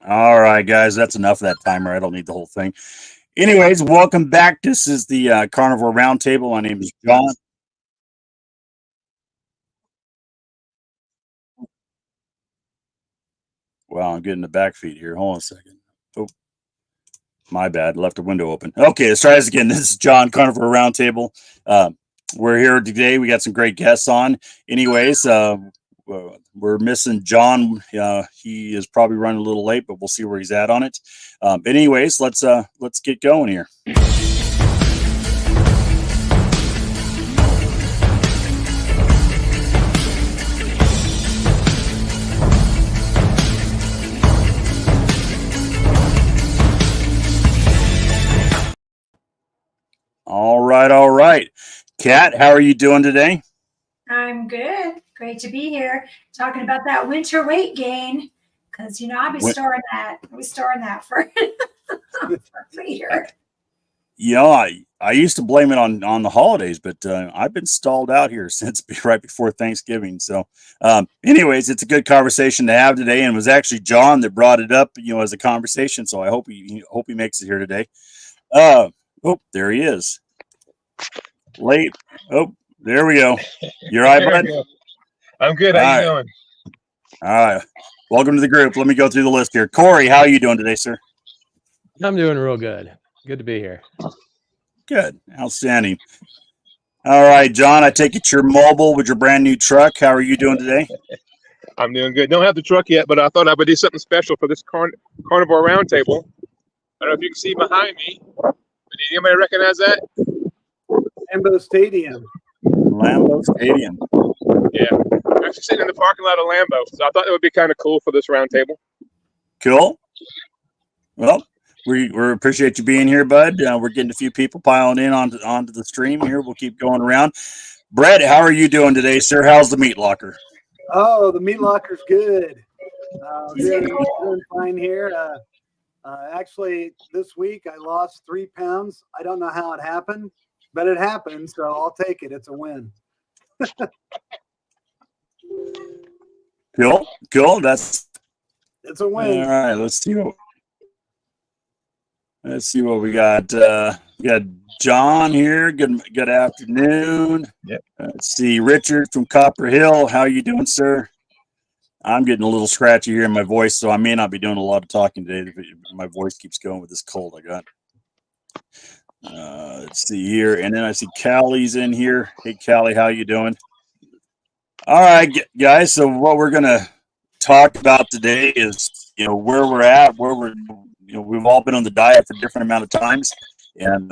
All right, guys, that's enough of that timer. I don't need the whole thing. Anyways, welcome back. This is the Carnivore Roundtable. My name is John. Wow, I'm getting the back feed here. Hold on a second. Oh, my bad. Left the window open. Okay, let's try this again. This is John, Carnivore Roundtable. We're here today. We got some great guests on. Anyways, we're missing John. He is probably running a little late, but we'll see where he's at on it. But anyways, let's get going here. All right. Kat, how are you doing today? I'm good. Great to be here talking about that winter weight gain. Because, I'll be storing that. I'll be storing that for later. I used to blame it on the holidays, but I've been stalled out here since right before Thanksgiving. So anyways, it's a good conversation to have today. And it was actually John that brought it up, as a conversation. So I hope he makes it here today. Oh, there he is. Late. Oh, there we go. You're all right, bud? I'm good. How you doing? All right. Welcome to the group. Let me go through the list here. Corey, how are you doing today, sir? I'm doing real good. Good to be here. Good. Outstanding. All right, John, I take it you're mobile with your brand new truck. How are you doing today? I'm doing good. Don't have the truck yet, but I thought I would do something special for this Carnivore Roundtable. I don't know if you can see behind me. Did anybody recognize that? Lambeau Stadium. Lambeau Stadium. Yeah. I'm actually sitting in the parking lot of Lambeau, so I thought it would be kind of cool for this roundtable. Cool. Well, we appreciate you being here, bud. We're getting a few people piling in onto the stream here. We'll keep going around. Brett, how are you doing today, sir? How's the meat locker? Oh, the meat locker's good. Doing fine here. Actually, this week I lost 3 pounds. I don't know how it happened, but it happened, so I'll take it. It's a win. Cool. It's a win. All right, let's see what we got. We got John here. Good afternoon. Yep. Let's see, Richard from Copper Hill. How are you doing, sir? I'm getting a little scratchy here in my voice, so I may not be doing a lot of talking today. My voice keeps going with this cold I got. Let's see here, and then I see Callie's in here. Hey, Callie, how you doing? All right, guys. So what we're gonna talk about today is, where we're at, where we're, we've all been on the diet for different amount of times, and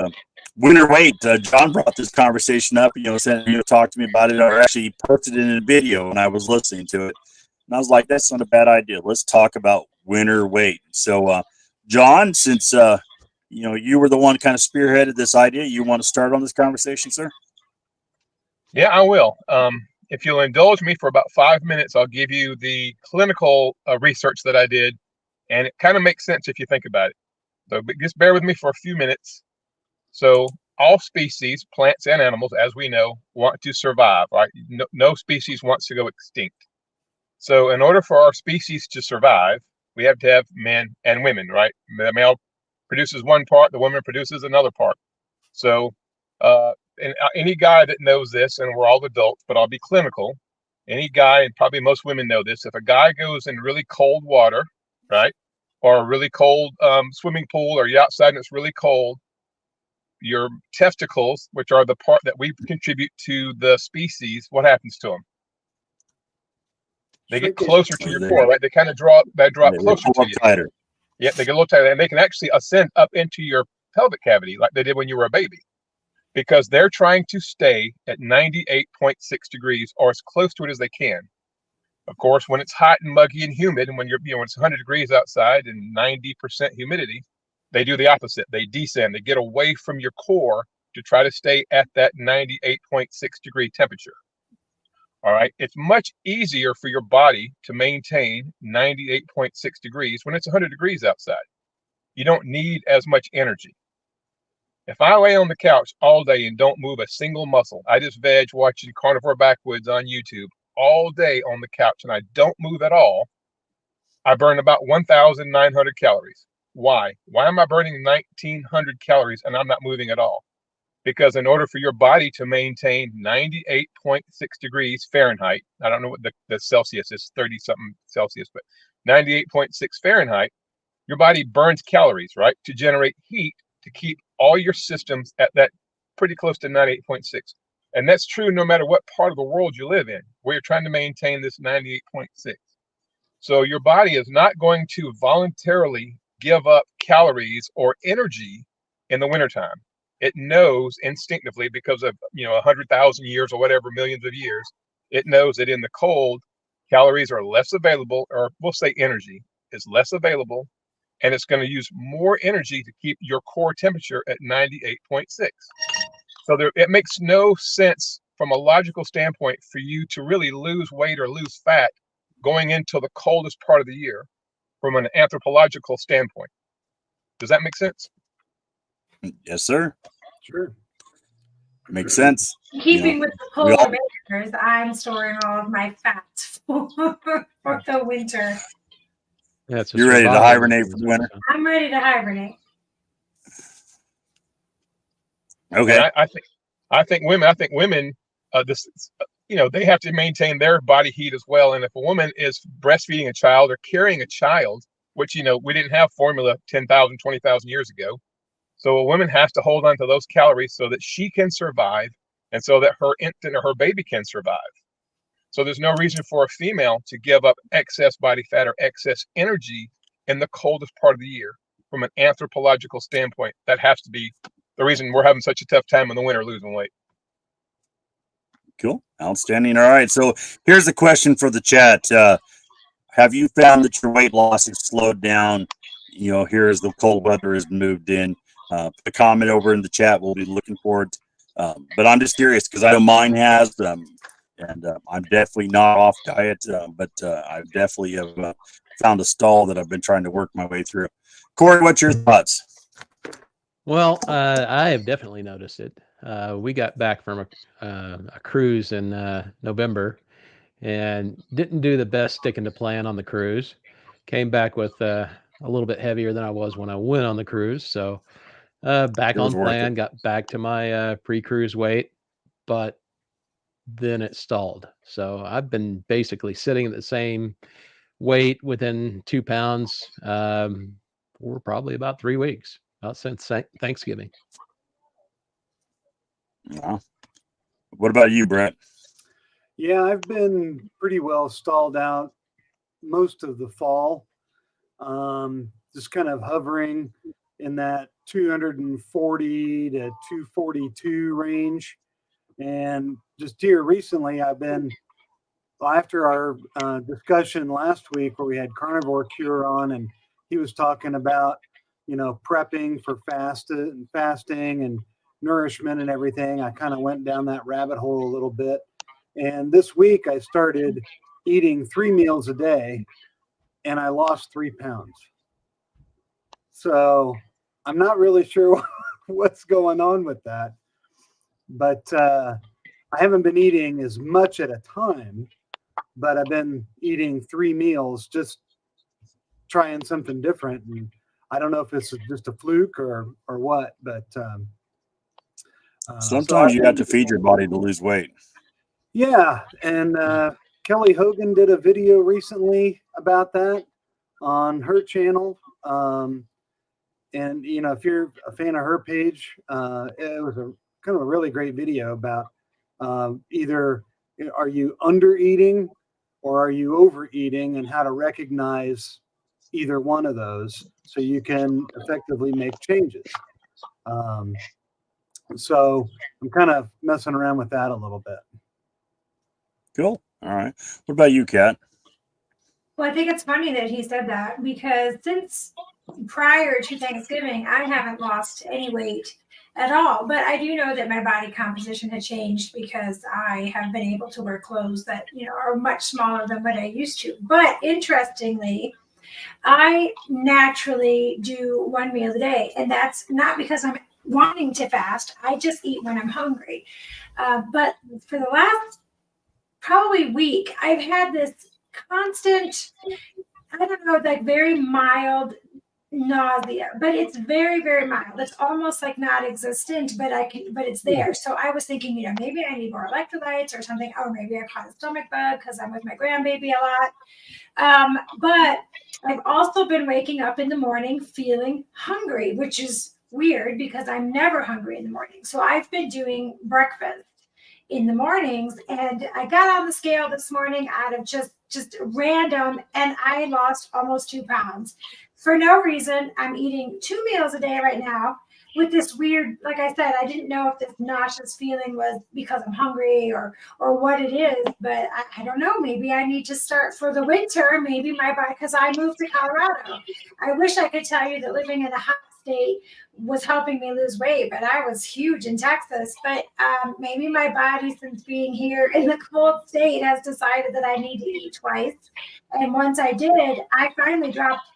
winter weight. John brought this conversation up. Talked to me about it, or actually posted it in a video, and I was listening to it, and I was like, that's not a bad idea. Let's talk about winter weight. So, John, since you were the one kind of spearheaded this idea, you want to start on this conversation, sir? Yeah, I will. If you'll indulge me for about 5 minutes, I'll give you the clinical research that I did, and it kind of makes sense if you think about it. So just bear with me for a few minutes. So all species, plants and animals, as we know, want to survive, right? No species wants to go extinct. So in order for our species to survive, we have to have men and women, right? The male produces one part, the woman produces another part. So and any guy that knows this, and we're all adults, but I'll be clinical. Any guy, and probably most women know this, if a guy goes in really cold water, right, or a really cold swimming pool, or you're outside and it's really cold, your testicles, which are the part that we contribute to the species, what happens to them? They get closer to your core, right? They kind of drop closer to you. Tighter. Yeah, they get a little tighter, and they can actually ascend up into your pelvic cavity like they did when you were a baby, because they're trying to stay at 98.6 degrees or as close to it as they can. Of course, when it's hot and muggy and humid, and when when it's 100 degrees outside and 90% humidity, they do the opposite. They descend. They get away from your core to try to stay at that 98.6 degree temperature. All right. It's much easier for your body to maintain 98.6 degrees when it's 100 degrees outside. You don't need as much energy. If I lay on the couch all day and don't move a single muscle, I just veg watching Carnivore Backwoods on YouTube all day on the couch, and I don't move at all, I burn about 1,900 calories. Why? Why am I burning 1,900 calories and I'm not moving at all? Because in order for your body to maintain 98.6 degrees Fahrenheit, I don't know what the Celsius is, 30 something Celsius, but 98.6 Fahrenheit, your body burns calories, right? To generate heat to keep all your systems at that pretty close to 98.6. And that's true no matter what part of the world you live in, where you're trying to maintain this 98.6. So your body is not going to voluntarily give up calories or energy in the wintertime. It knows instinctively because of 100,000 years or whatever, millions of years. It knows that in the cold, calories are less available, or we'll say energy is less available, and it's going to use more energy to keep your core temperature at 98.6. So it makes no sense from a logical standpoint for you to really lose weight or lose fat going into the coldest part of the year from an anthropological standpoint. Does that make sense? Yes, sir. Sure. Makes sense. Keeping with the we all- polar bears, I'm storing all of my fats for the winter. Yeah, it's a You're ready to survival hibernate for the mechanism, winter? so. I'm ready to hibernate. Okay. And I think women, they have to maintain their body heat as well. And if a woman is breastfeeding a child or carrying a child, which, we didn't have formula 10,000, 20,000 years ago. So a woman has to hold on to those calories so that she can survive and so that her infant or her baby can survive. So there's no reason for a female to give up excess body fat or excess energy in the coldest part of the year from an anthropological standpoint. That has to be the reason we're having such a tough time in the winter losing weight. Cool. Outstanding. All right. So here's a question for the chat. Have you found that your weight loss has slowed down, here as the cold weather has moved in? Put a comment over in the chat. We'll be looking forward. But I'm just curious because I know mine has, and I'm definitely not off diet, but I definitely have found a stall that I've been trying to work my way through. Corey, what's your thoughts? Well, I have definitely noticed it. We got back from a cruise in November and didn't do the best sticking to plan on the cruise. Came back with a little bit heavier than I was when I went on the cruise. So back It was on worth plan, it. got back to my pre-cruise weight, but then it stalled. So I've been basically sitting at the same weight within 2 pounds for probably about 3 weeks, about since Thanksgiving. Wow. What about you, Brett? Yeah, I've been pretty well stalled out most of the fall. Just kind of hovering in that 240 to 242 range. And just here recently, I've been, after our discussion last week where we had Carnivore Cure on, and he was talking about, prepping for fasting and nourishment and everything. I kind of went down that rabbit hole a little bit. And this week I started eating 3 meals a day and I lost 3 pounds. So I'm not really sure what's going on with that, but I haven't been eating as much at a time, but I've been eating 3 meals, just trying something different. And I don't know if it's just a fluke or what, but Sometimes you have to feed your body to lose weight. Yeah, and Kelly Hogan did a video recently about that on her channel. And if you're a fan of her page, it was a kind of a really great video about either are you under eating or are you overeating, and how to recognize either one of those so you can effectively make changes. So I'm kind of messing around with that a little bit. Cool. All right. What about you, Kat? Well, I think it's funny that he said that because since prior to Thanksgiving, I haven't lost any weight at all. But I do know that my body composition had changed because I have been able to wear clothes that, are much smaller than what I used to. But interestingly, I naturally do 1 meal a day, and that's not because I'm wanting to fast. I just eat when I'm hungry. But for the last probably week, I've had this constant I don't know, like very mild nausea, but it's very, very mild. It's almost like not-existent, but it's there. So I was thinking, maybe I need more electrolytes or something, or maybe I caught a stomach bug because I'm with my grandbaby a lot. But I've also been waking up in the morning feeling hungry, which is weird because I'm never hungry in the morning. So I've been doing breakfast in the mornings, and I got on the scale this morning out of just random, and I lost almost 2 pounds for no reason. I'm eating 2 meals a day right now with this weird, like I said, I didn't know if this nauseous feeling was because I'm hungry or what it is, but I don't know. Maybe I need to start for the winter. Maybe my body, because I moved to Colorado. I wish I could tell you that living in a hot state was helping me lose weight, but I was huge in Texas. But maybe my body, since being here in the cold state, has decided that I need to eat twice. And once I did, I finally dropped.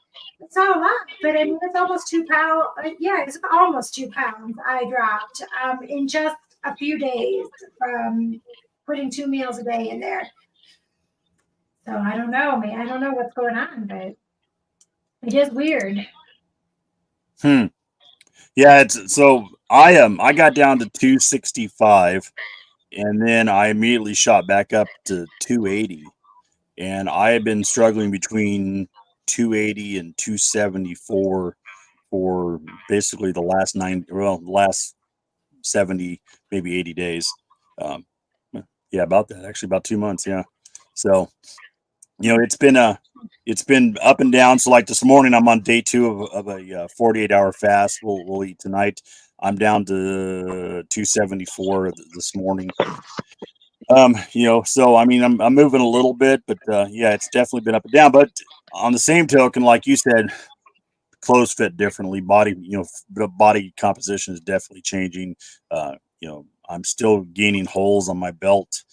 It's not a lot, but I mean, it's almost 2 pounds. Yeah, it's almost 2 pounds I dropped in just a few days from putting 2 meals a day in there. So I don't know, man. I don't know what's going on, but it is weird. Yeah, I got down to 265, and then I immediately shot back up to 280, and I have been struggling between 280 and 274 for basically the last 70, maybe 80 days. Yeah, about that. Actually, about 2 months. Yeah. So, it's been up and down. So like this morning, I'm on day 2 of a 48-hour fast. We'll eat tonight. I'm down to 274 this morning. So I mean, I'm moving a little bit, but yeah, it's definitely been up and down. But on the same token, like you said, clothes fit differently. The body composition is definitely changing. I'm still gaining holes on my belt.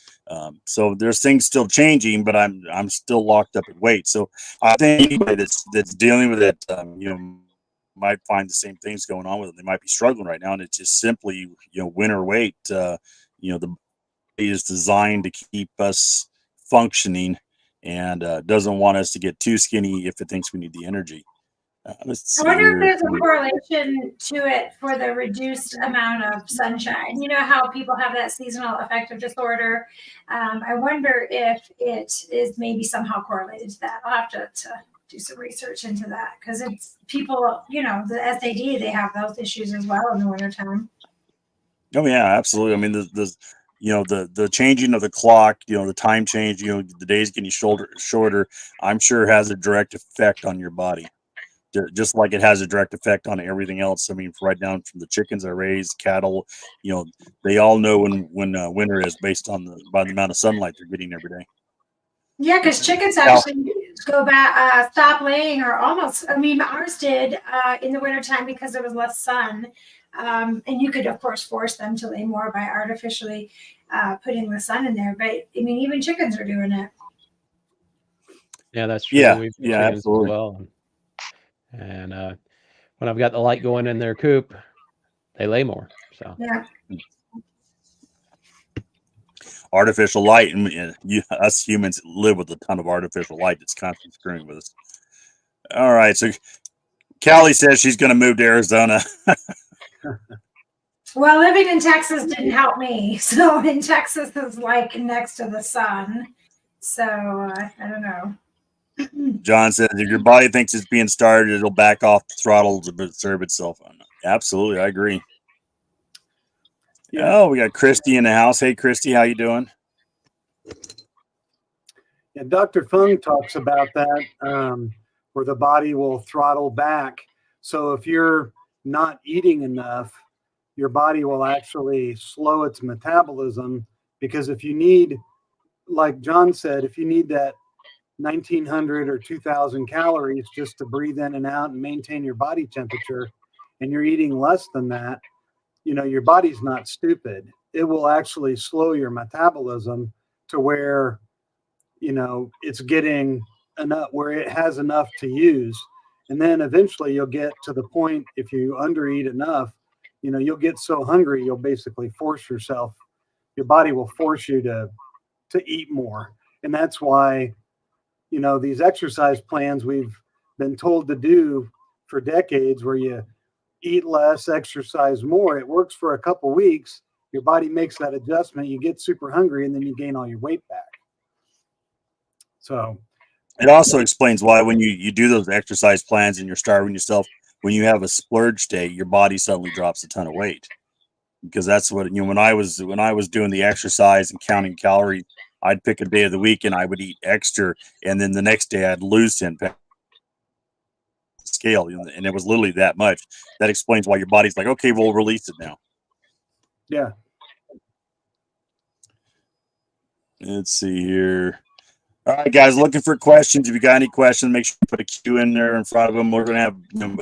So there's things still changing, but I'm still locked up at weight. So I think anybody that's dealing with it, might find the same things going on with them. They might be struggling right now, and it's just simply winter weight. The body is designed to keep us functioning, and doesn't want us to get too skinny if it thinks we need the energy. Let's I see wonder if here. there's a correlation to it for the reduced amount of sunshine. You know how people have that seasonal affective disorder. I wonder if it is maybe somehow correlated to that. I'll have to do some research into that because it's people, the SAD, they have those issues as well in the wintertime. Oh yeah, absolutely. I mean, the changing of the clock, the time change, the days getting shorter, I'm sure has a direct effect on your body. Just like it has a direct effect on everything else. I mean, right down from the chickens I raise, cattle, they all know when winter is based by the amount of sunlight they're getting every day. Yeah, because chickens actually go back, stop laying, or almost. I mean, ours did in the wintertime because there was less sun. And you could, of course, force them to lay more by artificially putting the sun in there. But I mean, even chickens are doing it. Yeah, that's true. Yeah, We've got yeah, chickens absolutely. as well. And when I've got the light going in their coop, they lay more. So Yeah. Artificial light, and us humans live with a ton of artificial light that's constantly screwing with us. All right, so Callie says she's going to move to Arizona. Well, living in Texas didn't help me. So in Texas is like next to the sun. So I don't know. John says if your body thinks it's being started, it'll back off the throttle to preserve itself. Absolutely, I agree. Yeah. Oh, we got Christy in the house. Hey, Christy, how you doing? Yeah, Dr. Fung talks about that, where the body will throttle back. So if you're not eating enough, your body will actually slow its metabolism, because if you need, like John said, if you need that 1900 or 2000 calories just to breathe in and out and maintain your body temperature, and you're eating less than that, your body's not stupid. It will actually slow your metabolism to where, it's getting enough, where it has enough to use. And then eventually you'll get to the point, if you undereat enough, you'll get so hungry, you'll basically force yourself. Your body will force you to eat more. And that's why these exercise plans we've been told to do for decades, where you eat less, exercise more. It works for a couple weeks. Your body makes that adjustment. You get super hungry, and then you gain all your weight back. So it also explains why when you do those exercise plans and you're starving yourself, when you have a splurge day, your body suddenly drops a ton of weight. Because that's what, when I was doing the exercise and counting calories, I'd pick a day of the week and I would eat extra, and then the next day I'd lose 10 pounds scale, and it was literally that much. That explains why your body's like, okay, we'll release it now. yeah. Let's see here. All right, guys, looking for questions. If you got any questions, make sure you put a Q in there in front of them. We're going to have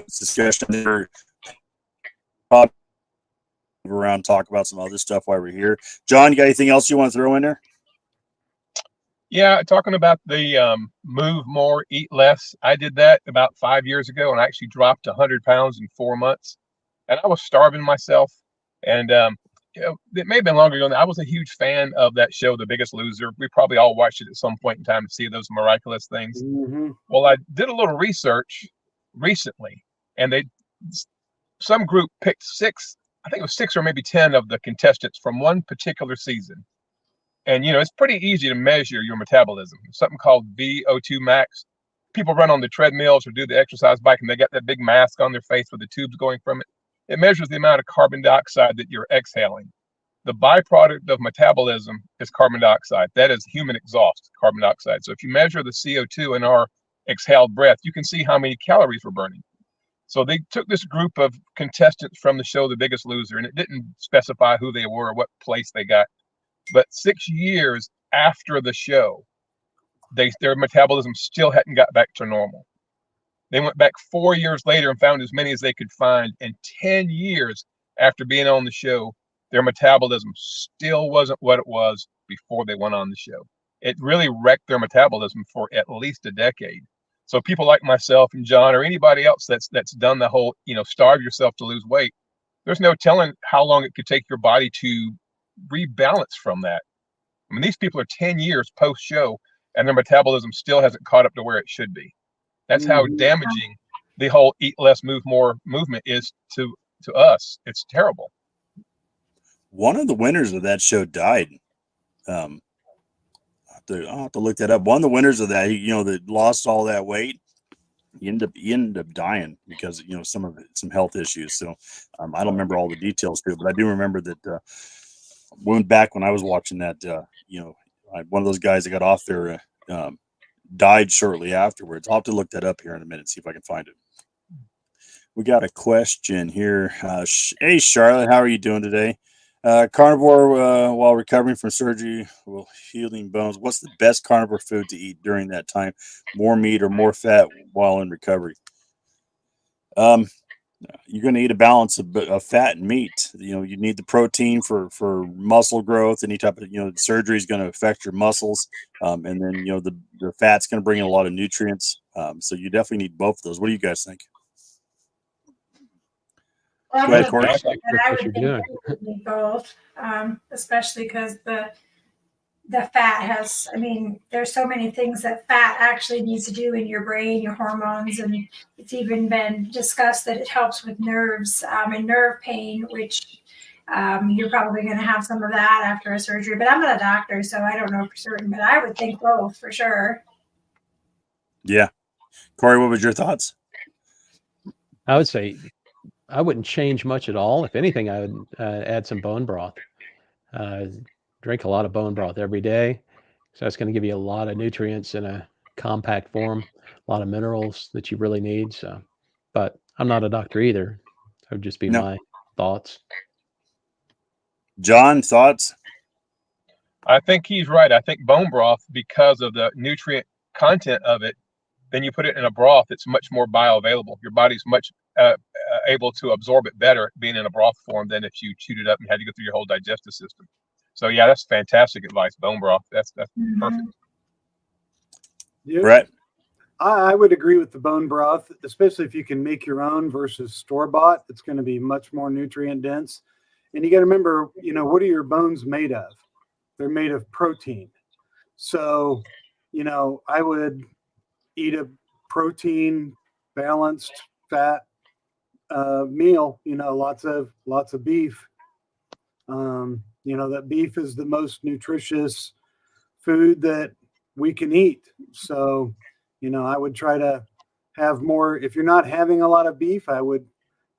discussion there. Probably around, talk about some other stuff while we're here. John, you got anything else you want to throw in there? Yeah, talking about the move more, eat less. I did that about 5 years ago, and I actually dropped 100 pounds in 4 months. And I was starving myself. And it may have been longer ago. I was a huge fan of that show, The Biggest Loser. We probably all watched it at some point in time to see those miraculous things. Mm-hmm. Well, I did a little research recently, and some group picked 6, I think it was 6 or maybe 10 of the contestants from one particular season. And, it's pretty easy to measure your metabolism. Something called VO2 max. People run on the treadmills or do the exercise bike, and they got that big mask on their face with the tubes going from it. It measures the amount of carbon dioxide that you're exhaling. The byproduct of metabolism is carbon dioxide. That is human exhaust, carbon dioxide. So if you measure the CO2 in our exhaled breath, you can see how many calories we're burning. So they took this group of contestants from the show The Biggest Loser, and it didn't specify who they were or what place they got. But 6 years after the show, their metabolism still hadn't got back to normal. They went back 4 years later and found as many as they could find. And 10 years after being on the show, their metabolism still wasn't what it was before they went on the show. It really wrecked their metabolism for at least a decade. So people like myself and John, or anybody else that's done the whole, starve yourself to lose weight, there's no telling how long it could take your body to rebalance from that. I mean, these people are 10 years post show and their metabolism still hasn't caught up to where it should be. That's how damaging the whole eat less, move more movement is to us. It's terrible. One of the winners of that show died. I'll have to look that up. One of the winners of that, that lost all that weight, he ended up dying because some health issues. So I don't remember all the details to it, but I do remember that went back when I was watching that. One of those guys that got off there died shortly afterwards. I'll have to look that up here in a minute, see if I can find it. We got a question here. Hey, Charlotte, how are you doing today? Carnivore while recovering from surgery, healing bones. What's the best carnivore food to eat during that time? More meat or more fat while in recovery? You're going to eat a balance of fat and meat. You need the protein for muscle growth. Any type of surgery is going to affect your muscles, and then the fat's going to bring in a lot of nutrients. So you definitely need both of those. What do you guys think? Well, Go ahead, Corey. I would think need both, especially because the fat has, there's so many things that fat actually needs to do in your brain, your hormones, and it's even been discussed that it helps with nerves and nerve pain, which you're probably going to have some of that after a surgery. But I'm not a doctor, so I don't know for certain, but I would think both for sure. Yeah. Corey, what was your thoughts? I would say I wouldn't change much at all. If anything, I would add some bone broth. Drink a lot of bone broth every day. So that's going to give you a lot of nutrients in a compact form, a lot of minerals that you really need. So, but I'm not a doctor either. That would just be my thoughts. John, thoughts? I think he's right. I think bone broth, because of the nutrient content of it, then you put it in a broth, it's much more bioavailable. Your body's much able to absorb it better being in a broth form than if you chewed it up and had to go through your whole digestive system. So yeah, that's fantastic advice. Bone broth. That's perfect. Yeah. Right. I would agree with the bone broth, especially if you can make your own versus store-bought. It's going to be much more nutrient dense. And you got to remember, what are your bones made of? They're made of protein. So, I would eat a protein balanced fat meal. Lots of beef. That beef is the most nutritious food that we can eat. So, I would try to have more. If you're not having a lot of beef, I would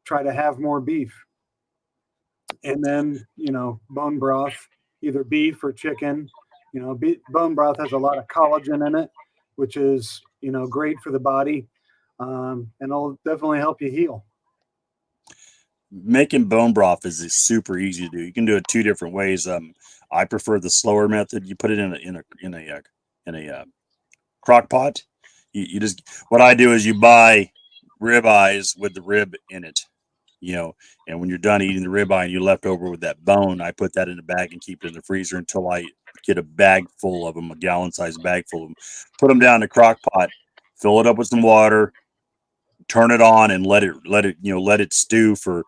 try to have more beef. And then, bone broth, either beef or chicken. Bone broth has a lot of collagen in it, which is, great for the body. And it'll definitely help you heal. Making bone broth is super easy to do. You can do it two different ways. I prefer the slower method. You put it in a crock pot. You just, what I do is you buy rib eyes with the rib in it, and when you're done eating the rib eye and you left over with that bone, I put that in a bag and keep it in the freezer until I get a bag full of them, a gallon-sized bag full of them. Put them down in the crock pot, fill it up with some water, turn it on, and let it stew for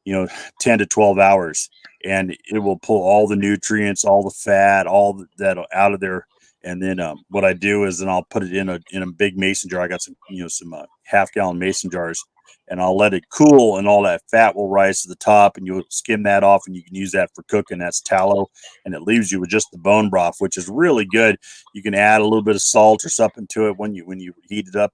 10 to 12 hours, and it will pull all the nutrients, all the fat, all that out of there. And then what I do is then I'll put it in a big mason jar. I got some half-gallon mason jars, and I'll let it cool, and all that fat will rise to the top, and you'll skim that off, and you can use that for cooking. That's tallow, and it leaves you with just the bone broth, which is really good. You can add a little bit of salt or something to it when you heat it up.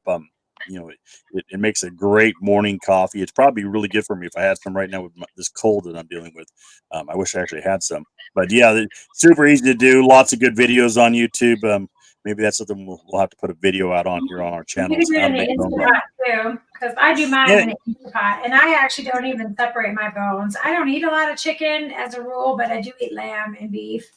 It makes a great morning coffee. It's probably really good for me if I had some right now with this cold that I'm dealing with. I wish I actually had some, but yeah, super easy to do. Lots of good videos on YouTube. Maybe that's something we'll have to put a video out on here on our channel. You can do it in the Instant Pot too, because I do mine in the Instant Pot, and I actually don't even separate my bones. I don't eat a lot of chicken as a rule, but I do eat lamb and beef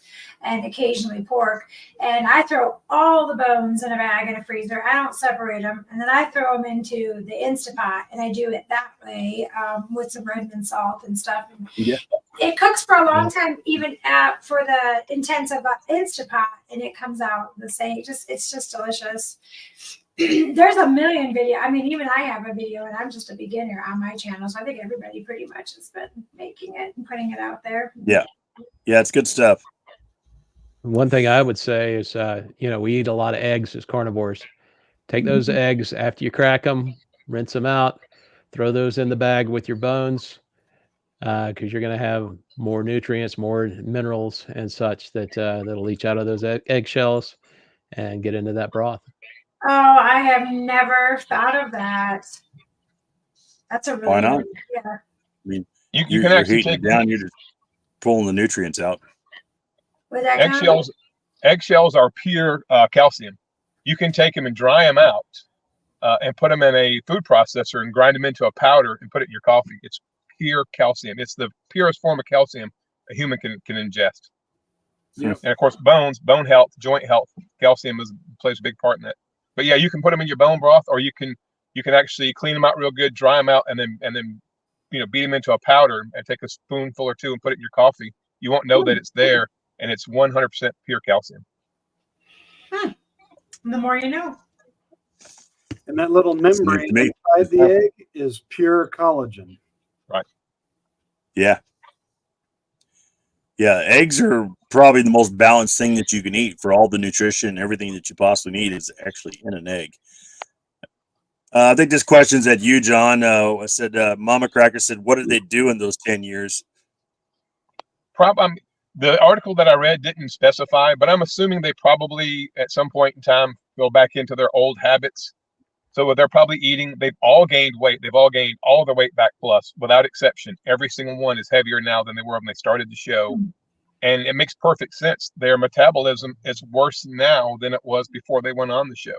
and occasionally pork. And I throw all the bones in a bag in a freezer. I don't separate them, and then I throw them into the Instant Pot, and I do it that way with some Redmond salt and stuff. And it cooks for a long time, even for the intensive Instant Pot, and it comes out the same. It's just delicious. There's a million videos. I mean, even I have a video, and I'm just a beginner on my channel, so I think everybody pretty much has been making it and putting it out there. Yeah, it's good stuff. One thing I would say is, we eat a lot of eggs as carnivores. Take those eggs after you crack them, rinse them out, throw those in the bag with your bones, because you're going to have more nutrients, more minerals and such that'll leach out of those eggshells and get into that broth. Oh, I have never thought of that. That's a really Why not? good idea. I mean, You can actually heating take it down. You're just pulling the nutrients out. With that eggshells. Eggshells are pure calcium. You can take them and dry them out and put them in a food processor and grind them into a powder and put it in your coffee. It's pure calcium. It's the purest form of calcium a human can ingest. And of course, bone health, joint health, calcium plays a big part in that. But yeah, you can put them in your bone broth, or you can actually clean them out real good, dry them out, and then beat them into a powder and take a spoonful or two and put it in your coffee. You won't know that it's there, and it's 100% pure calcium. The more you know. And that little membrane inside the egg is pure collagen. Right. Yeah. Yeah, eggs are probably the most balanced thing that you can eat for all the nutrition, everything that you possibly need is actually in an egg. I think this question's at you, John. I said, Mama Cracker said, what did they do in those 10 years? The article that I read didn't specify, but I'm assuming they probably at some point in time go back into their old habits. So they're probably eating, they've all gained weight. They've all gained all their weight back plus, without exception. Every single one is heavier now than they were when they started the show. And it makes perfect sense. Their metabolism is worse now than it was before they went on the show.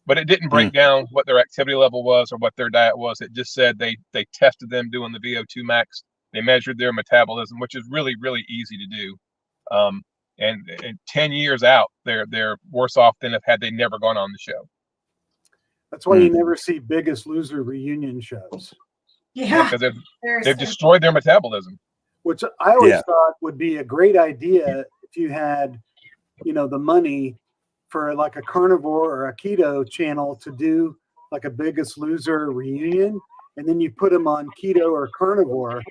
But it didn't break down what their activity level was or what their diet was. It just said they tested them doing the VO2 max. They measured their metabolism, which is really, really easy to do. And 10 years out, they're worse off than had they never gone on the show. That's why you never see Biggest Loser reunion shows. Yeah, because they've destroyed their metabolism. Which I always thought would be a great idea if you had, the money for like a carnivore or a keto channel to do like a Biggest Loser reunion, and then you put them on keto or carnivore,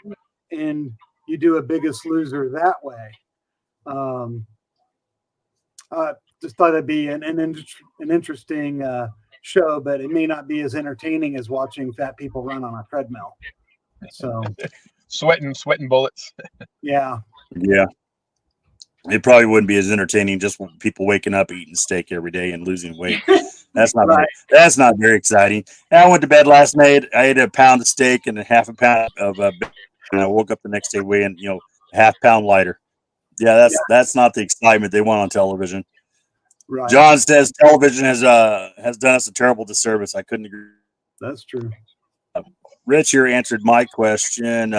and you do a Biggest Loser that way. Just thought it'd be an interesting show, but it may not be as entertaining as watching fat people run on a treadmill. So sweating bullets. yeah, Yeah. It probably wouldn't be as entertaining just people waking up eating steak every day and losing weight. That's not Right. that's not very exciting. And I went to bed last night. I ate a pound of steak and a half a pound of bacon, and I woke up the next day weighing a half pound lighter. Yeah, that's not the excitement they want on television. right. John says television has done us a terrible disservice. I couldn't agree. That's true. Rich here answered my question.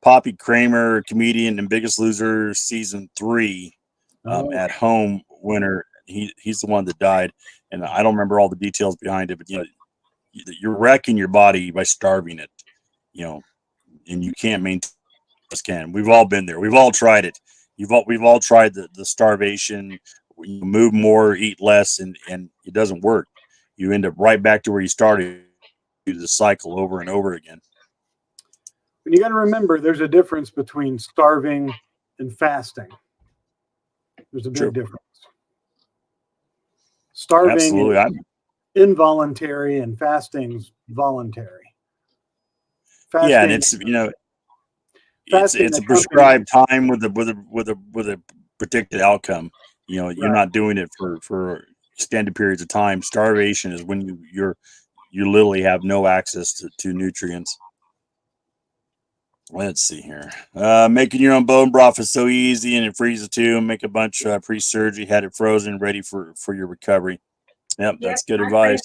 Poppy Kramer, comedian and Biggest Loser, season 3, at home winner. He's the one that died, and I don't remember all the details behind it. But you're wrecking your body by starving it, and you can't maintain. We've all been there. We've all tried it. We've all tried the starvation. You move more, eat less, and it doesn't work. You end up right back to where you started. Do the cycle over and over again. And you got to remember, there's a difference between starving and fasting. There's a big difference. Starving Absolutely. is involuntary, and fasting's voluntary. Fasting, yeah, and it's it's a prescribed time with a predicted outcome. You're not doing it for extended periods of time. Starvation is when you literally have no access to nutrients. Let's see here. Making your own bone broth is so easy, and it freezes too. Make a bunch pre-surgery, had it frozen, ready for your recovery. Yep, that's good advice.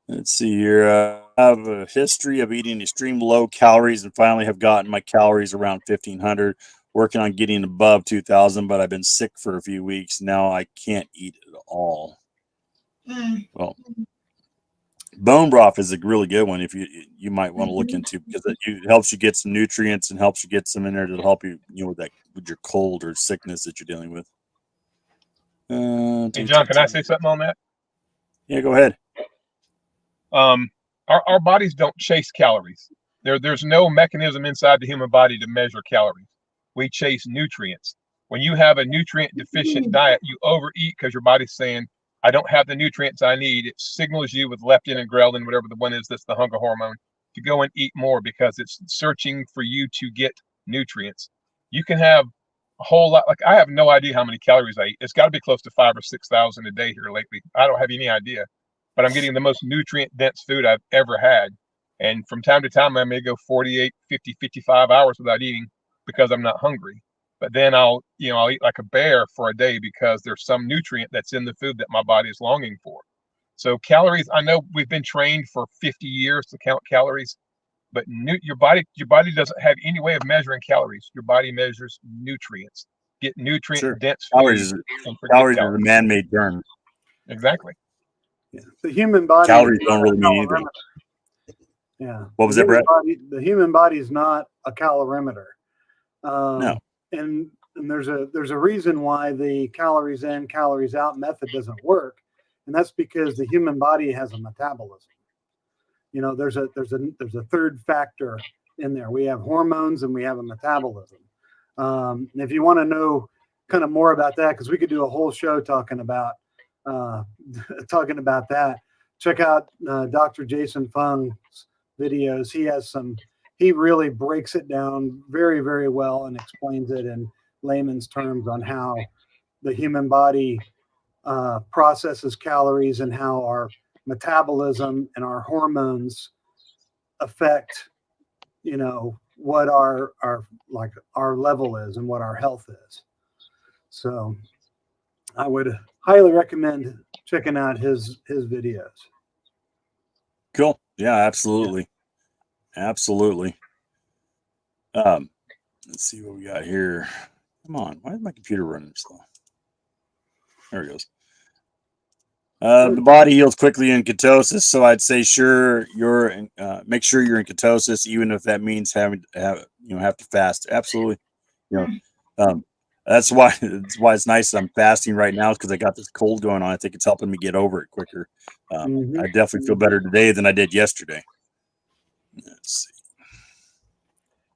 Let's see here. I have a history of eating extreme low calories and finally have gotten my calories around 1,500. Working on getting above 2,000, but I've been sick for a few weeks. Now I can't eat at all. Well, bone broth is a really good one if you might want to look into, because it helps you get some nutrients and helps you get some in there to help you with your cold or sickness that you're dealing with. Hey John, can I say something on that? Yeah, go ahead. Our bodies don't chase calories. There's no mechanism inside the human body to measure calories. We chase nutrients. When you have a nutrient deficient diet, you overeat because your body's saying, I don't have the nutrients I need. It signals you with leptin and ghrelin, whatever the one is, that's the hunger hormone, to go and eat more because it's searching for you to get nutrients. You can have a whole lot. Like, I have no idea how many calories I eat. It's got to be close to 5,000 or 6,000 a day here lately. I don't have any idea, but I'm getting the most nutrient dense food I've ever had. And from time to time, I may go 48, 50, 55 hours without eating because I'm not hungry. But then I'll eat like a bear for a day because there's some nutrient that's in the food that my body is longing for. So calories, I know we've been trained for 50 years to count calories, but your body doesn't have any way of measuring calories. Your body measures nutrients. Get nutrient dense calories. Calories are a man-made term. Exactly. Yeah. The human body. Calories don't really mean anything. Yeah. What was that, Brett? The human body is not a calorimeter. No. And there's a reason why the calories in, calories out method doesn't work, and that's because the human body has a metabolism. There's a third factor in there. We have hormones and we have a metabolism. And if you want to know kind of more about that, because we could do a whole show talking about that, check out Dr. Jason Fung's videos. He really breaks it down very, very well and explains it in layman's terms on how the human body processes calories and how our metabolism and our hormones affect, what our level is and what our health is. So I would highly recommend checking out his videos. Cool. Yeah, absolutely. Yeah. Absolutely. Let's see what we got here. Come on. Why is my computer running slow? There it goes. The body heals quickly in ketosis, so I'd say make sure you're in ketosis, even if that means having to have to fast. Absolutely. That's why it's nice that I'm fasting right now, because I got this cold going on. I think it's helping me get over it quicker. I definitely feel better today than I did yesterday. Let's see.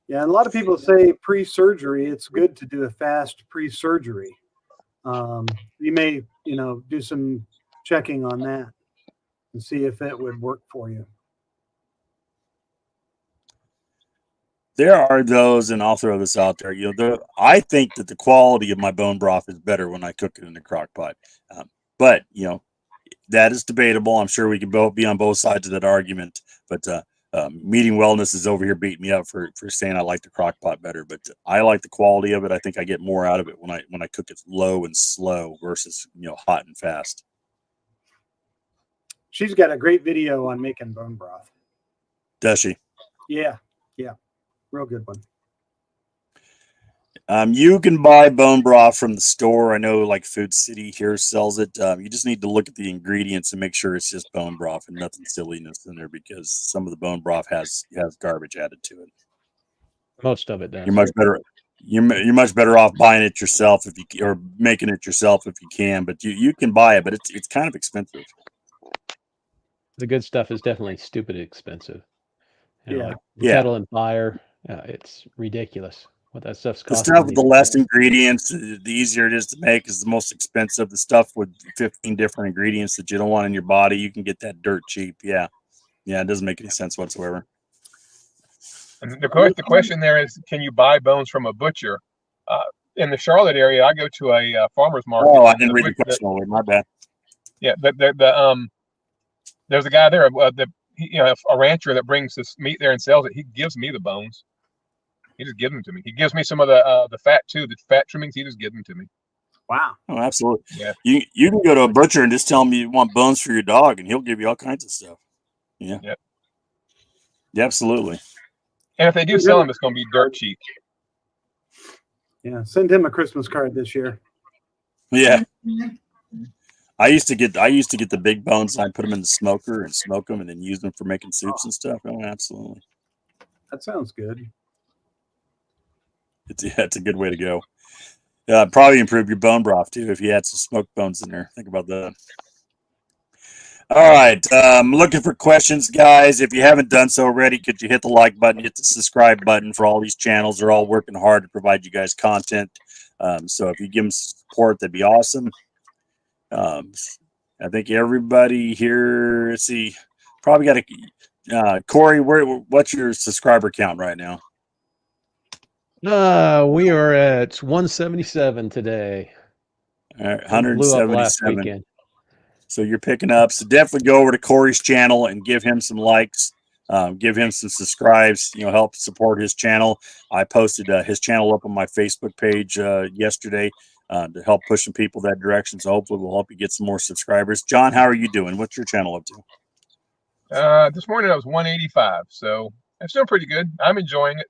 Yeah, and a lot of people say pre-surgery, it's good to do a fast pre-surgery. you may, do some checking on that and see if it would work for you. There are those, and I'll throw this out there. I think that the quality of my bone broth is better when I cook it in the crock pot. But that is debatable. I'm sure we can both be on both sides of that argument. But Meeting Wellness is over here beating me up for saying I like the crock pot better. But I like the quality of it. I think I get more out of it when I cook it low and slow versus hot and fast. She's got a great video on making bone broth. Does she? Yeah. Real good one. You can buy bone broth from the store. I know like Food City here sells it. You just need to look at the ingredients and make sure it's just bone broth and nothing silliness in there, because some of the bone broth has garbage added to it. Most of it does. You're much better off buying it yourself or making it yourself if you can. But you can buy it, but it's kind of expensive. The good stuff is definitely stupid expensive. Like Kettle and Fire, it's ridiculous what that stuff's The costing. stuff with the less ingredients, the easier it is to make, is the most expensive. The stuff with 15 different ingredients that you don't want in your body, you can get that dirt cheap. Yeah, it doesn't make any sense whatsoever. And the question there is, can you buy bones from a butcher? In the Charlotte area, I go to a farmer's market. Oh, I didn't read the question over. My bad. Yeah, there's a guy there, a rancher that brings this meat there and sells it. He gives me the bones. He just gives them to me. He gives me some of the fat too. The fat trimmings, he just gives them to me. Wow. Oh, absolutely. Yeah. You can go to a butcher and just tell him you want bones for your dog, and he'll give you all kinds of stuff. Yeah. Yep. Yeah, absolutely. And if they do sell them, it's going to be dirt cheap. Yeah. Send him a Christmas card this year. Yeah. I used to get the big bones, and I'd put them in the smoker and smoke them, and then use them for making soups and stuff. Oh, absolutely. That sounds good. It's a good way to go. Probably improve your bone broth too if you had some smoked bones in there. Think about that. All right, I'm looking for questions, guys. If you haven't done so already, could you hit the like button, hit the subscribe button for all these channels? They're all working hard to provide you guys content. So if you give them support, that'd be awesome. I think everybody here, let's see, probably got a Corey, what's your subscriber count right now? We are at 177 today. All right, Blew up 177. last weekend. So you're picking up. So definitely go over to Corey's channel and give him some likes, give him some subscribes, help support his channel. I posted his channel up on my Facebook page yesterday to help push some people that direction. So hopefully we'll help you get some more subscribers. John, how are you doing? What's your channel up to? This morning I was 185, so it's doing pretty good. I'm enjoying it.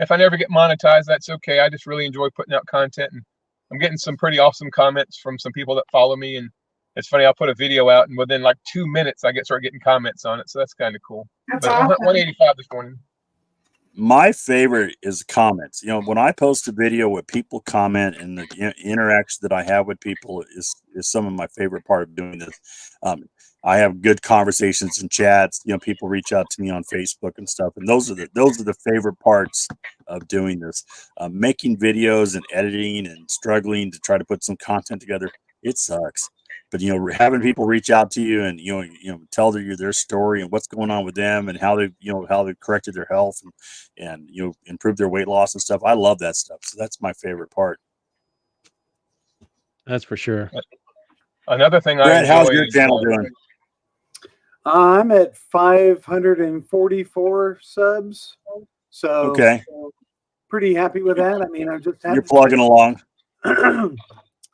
If I never get monetized, that's okay. I just really enjoy putting out content, and I'm getting some pretty awesome comments from some people that follow me. And it's funny, I'll put a video out, and within like 2 minutes, I start getting comments on it. So that's kind of cool. That's but awesome. 185 this morning. My favorite is comments. When I post a video with people comment, and the interaction that I have with people is some of my favorite part of doing this. I have good conversations and chats. People reach out to me on Facebook and stuff, and those are the favorite parts of doing this. Making videos and editing and struggling to try to put some content together, it sucks. But having people reach out to you and tell their story and what's going on with them and how they've corrected their health and improved their weight loss and stuff. I love that stuff. So that's my favorite part. That's for sure. Another thing Brett, how's your channel doing? I'm at 544 subs. So okay, pretty happy with that. I mean, you're plugging along.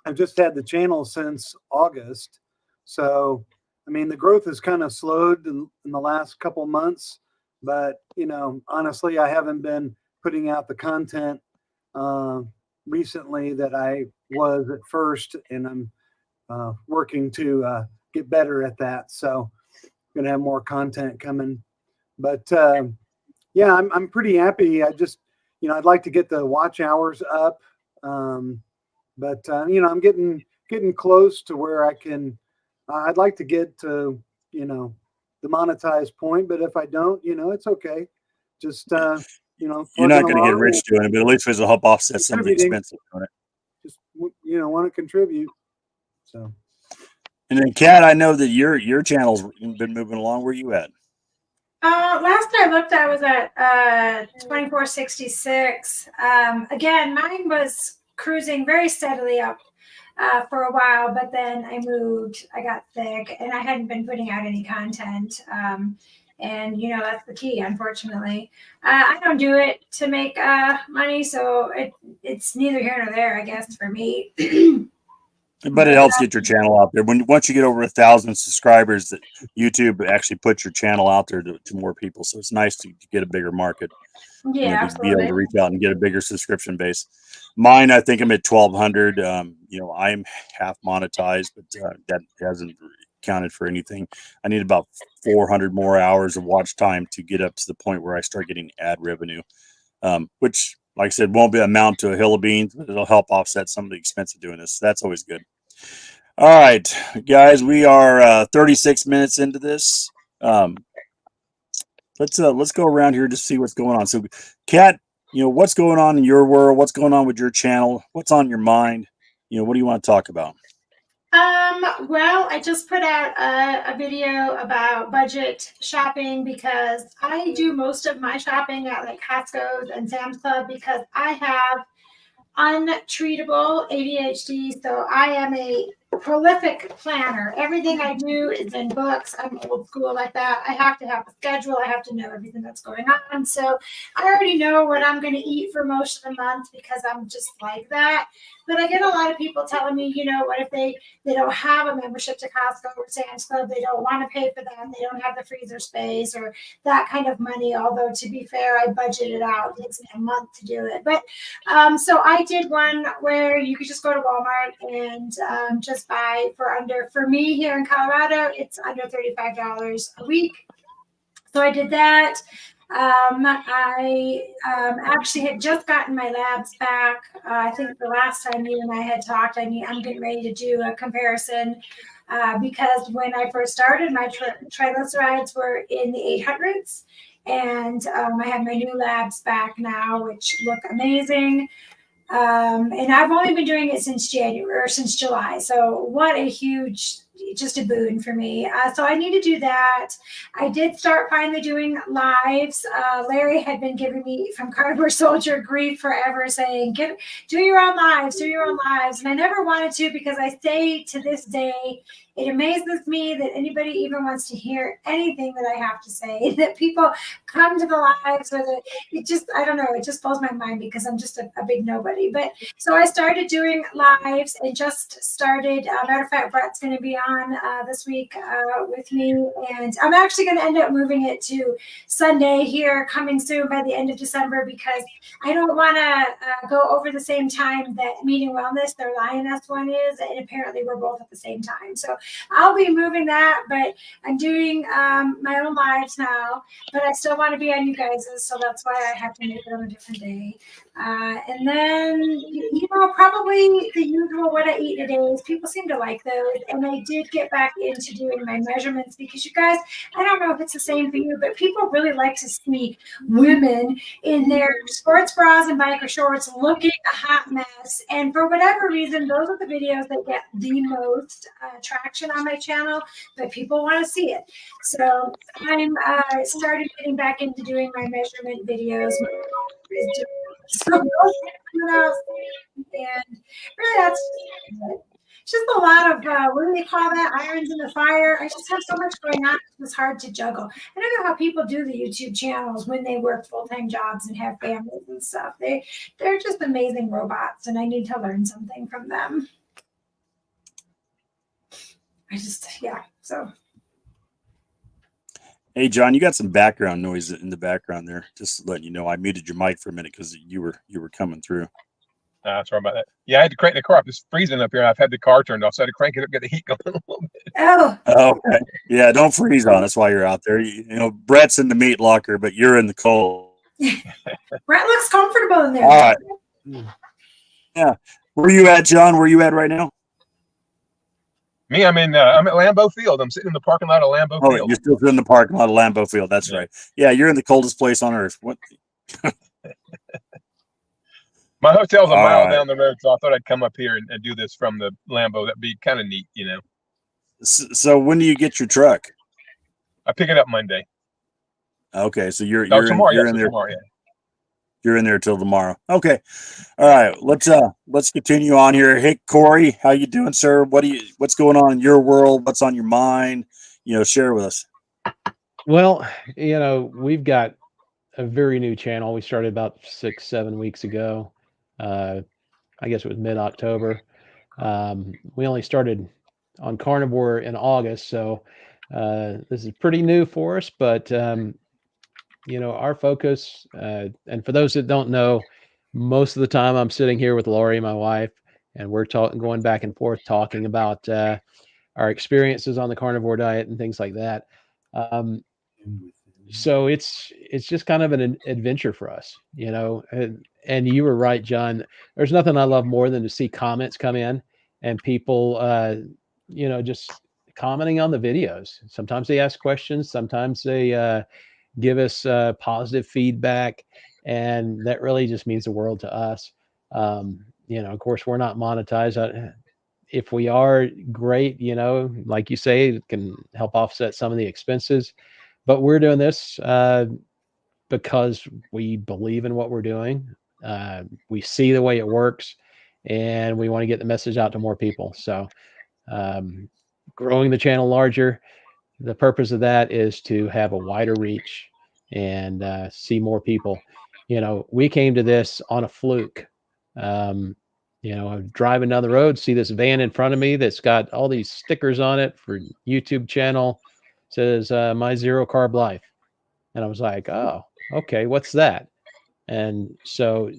I've just had the channel since August. So, I mean, the growth has kind of slowed in the last couple months, but, honestly, I haven't been putting out the content recently that I was at first, and I'm working to get better at that. So I'm going to have more content coming, but yeah, I'm pretty happy. I just, I'd like to get the watch hours up. But I'm getting close to where I can. I'd like to get to the monetized point, but if I don't, it's okay. Just you're not going to get rich doing it, but at least it'll help offset some of the expenses on it. Just want to contribute. So. And then, Kat, I know that your channel's been moving along. Where you at? Last I looked, I was at 2466. Again, mine was cruising very steadily up for a while, but then I moved, I got sick, and I hadn't been putting out any content. And that's the key, unfortunately. I don't do it to make money, so it's neither here nor there, I guess, for me. But it helps get your channel out there. Once you get over 1,000 subscribers, that YouTube actually puts your channel out there to more people. So it's nice to get a bigger market. Yeah, to be able to reach out and get a bigger subscription base. Mine, I think I'm at 1,200. I'm half monetized, but that hasn't counted for anything. I need about 400 more hours of watch time to get up to the point where I start getting ad revenue, which, like I said, won't amount to a hill of beans, but it'll help offset some of the expense of doing this. So that's always good. All right, guys, we are 36 minutes into this. Let's go around here to see what's going on. So, Kat, what's going on in your world? What's going on with your channel? What's on your mind? What do you want to talk about? Well, I just put out a video about budget shopping because I do most of my shopping at like Costco's and Sam's Club because I have untreatable ADHD. So I am a prolific planner. Everything I do is in books. I'm old school like that. I have to have a schedule. I have to know everything that's going on. So I already know what I'm going to eat for most of the month because I'm just like that. But I get a lot of people telling me, what if they don't have a membership to Costco or Sam's Club, they don't want to pay for that, they don't have the freezer space or that kind of money. Although to be fair, I budgeted out. It takes me a month to do it. But so I did one where you could just go to Walmart and just buy for me here in Colorado, it's under $35 a week. So I did that. I actually had just gotten my labs back. I think the last time you and I had talked, I'm getting ready to do a comparison because when I first started, my triglycerides were in the 800s. And I have my new labs back now, which look amazing. And I've only been doing it since July. So what a huge, just a boon for me. So I need to do that. I did start finally doing lives. Larry had been giving me from Carnivore Soldier grief forever saying, do your own lives. And I never wanted to because I say to this day, it amazes me that anybody even wants to hear anything that I have to say, that people come to the lives or that I don't know, it just blows my mind because I'm just a big nobody. But so I started doing lives and just started, matter of fact, Brett's going to be on this week with me. And I'm actually going to end up moving it to Sunday here coming soon by the end of December because I don't want to go over the same time that Meeting Wellness, their Lioness one is. And apparently we're both at the same time. So I'll be moving that, but I'm doing my own lives now, but I still want to be on you guys', so that's why I have to make it on a different day. And then, probably the usual what I eat in a day is people seem to like those. And I did get back into doing my measurements because you guys, I don't know if it's the same for you, but people really like to see women in their sports bras and biker shorts looking a hot mess. And for whatever reason, those are the videos that get the most traction on my channel, but people want to see it. So I'm started getting back into doing my measurement videos. And really that's just a lot of what do they call that, irons in the fire. I just have so much going on, it's hard to juggle. I don't know how people do the YouTube channels when they work full-time jobs and have families and stuff. They're just amazing robots, and I need to learn something from them. So. Hey, John, you got some background noise in the background there. Just letting you know, I muted your mic for a minute because you were coming through. Sorry about that. Yeah, I had to crank the car up. It's freezing up here. I've had the car turned off, so I had to crank it up, get the heat going a little bit. Oh, okay. Yeah, don't freeze on us while you're out there. Brett's in the meat locker, but you're in the cold. Brett looks comfortable in there. All right. Yeah. Where you at, John? Where you at right now? Me, I'm at Lambeau Field. I'm sitting in the parking lot of Lambeau Field. You're still in the parking lot of Lambeau Field. That's right. Yeah, you're in the coldest place on earth. What? My hotel's a All mile right. down the road, so I thought I'd come up here and do this from the Lambo. That'd be kind of neat, you know. So when do you get your truck? I pick it up Monday. Okay, so you're Tomorrow, you're yeah, in so there. tomorrow, yeah. You're in there till tomorrow. Okay. All right. Let's continue on here. Hey Corey, how you doing, sir? What's going on in your world? What's on your mind? Share with us. Well, we've got a very new channel. We started about 6-7 weeks ago. I guess it was mid-October. We only started on Carnivore in August, so this is pretty new for us. But our focus, and for those that don't know, most of the time I'm sitting here with Lori, my wife, and we're going back and forth talking about our experiences on the carnivore diet and things like that. So it's just kind of an adventure for us, and you were right, John. There's nothing I love more than to see comments come in and people, just commenting on the videos. Sometimes they ask questions, sometimes they give us positive feedback, and that really just means the world to us. Of course, we're not monetized. If we are, great, like you say, it can help offset some of the expenses. But we're doing this because we believe in what we're doing. We see the way it works, and we want to get the message out to more people. So growing the channel larger, the purpose of that is to have a wider reach and see more people. We came to this on a fluke. I'm driving down the road, see this van in front of me that's got all these stickers on it for YouTube channel, says my zero carb life. And I was like, oh, okay, what's that? And so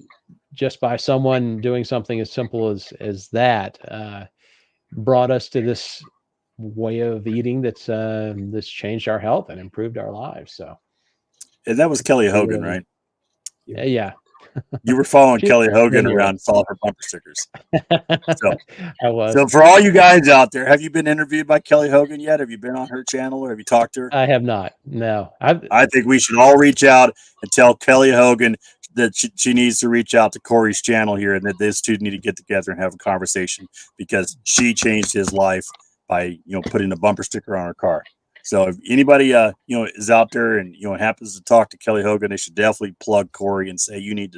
just by someone doing something as simple as that brought us to this way of eating that's changed our health and improved our lives. So, And that was Kelly Hogan, right? Yeah. You were following She's Kelly Hogan the hero. around, following her bumper stickers. I was. So for all you guys out there, have you been interviewed by Kelly Hogan yet? Have you been on her channel or have you talked to her? I have not. No. I think we should all reach out and tell Kelly Hogan that she needs to reach out to Corey's channel here, and that these two need to get together and have a conversation, because she changed his life by putting a bumper sticker on her car. So if anybody is out there and happens to talk to Kelly Hogan, they should definitely plug Corey and say you need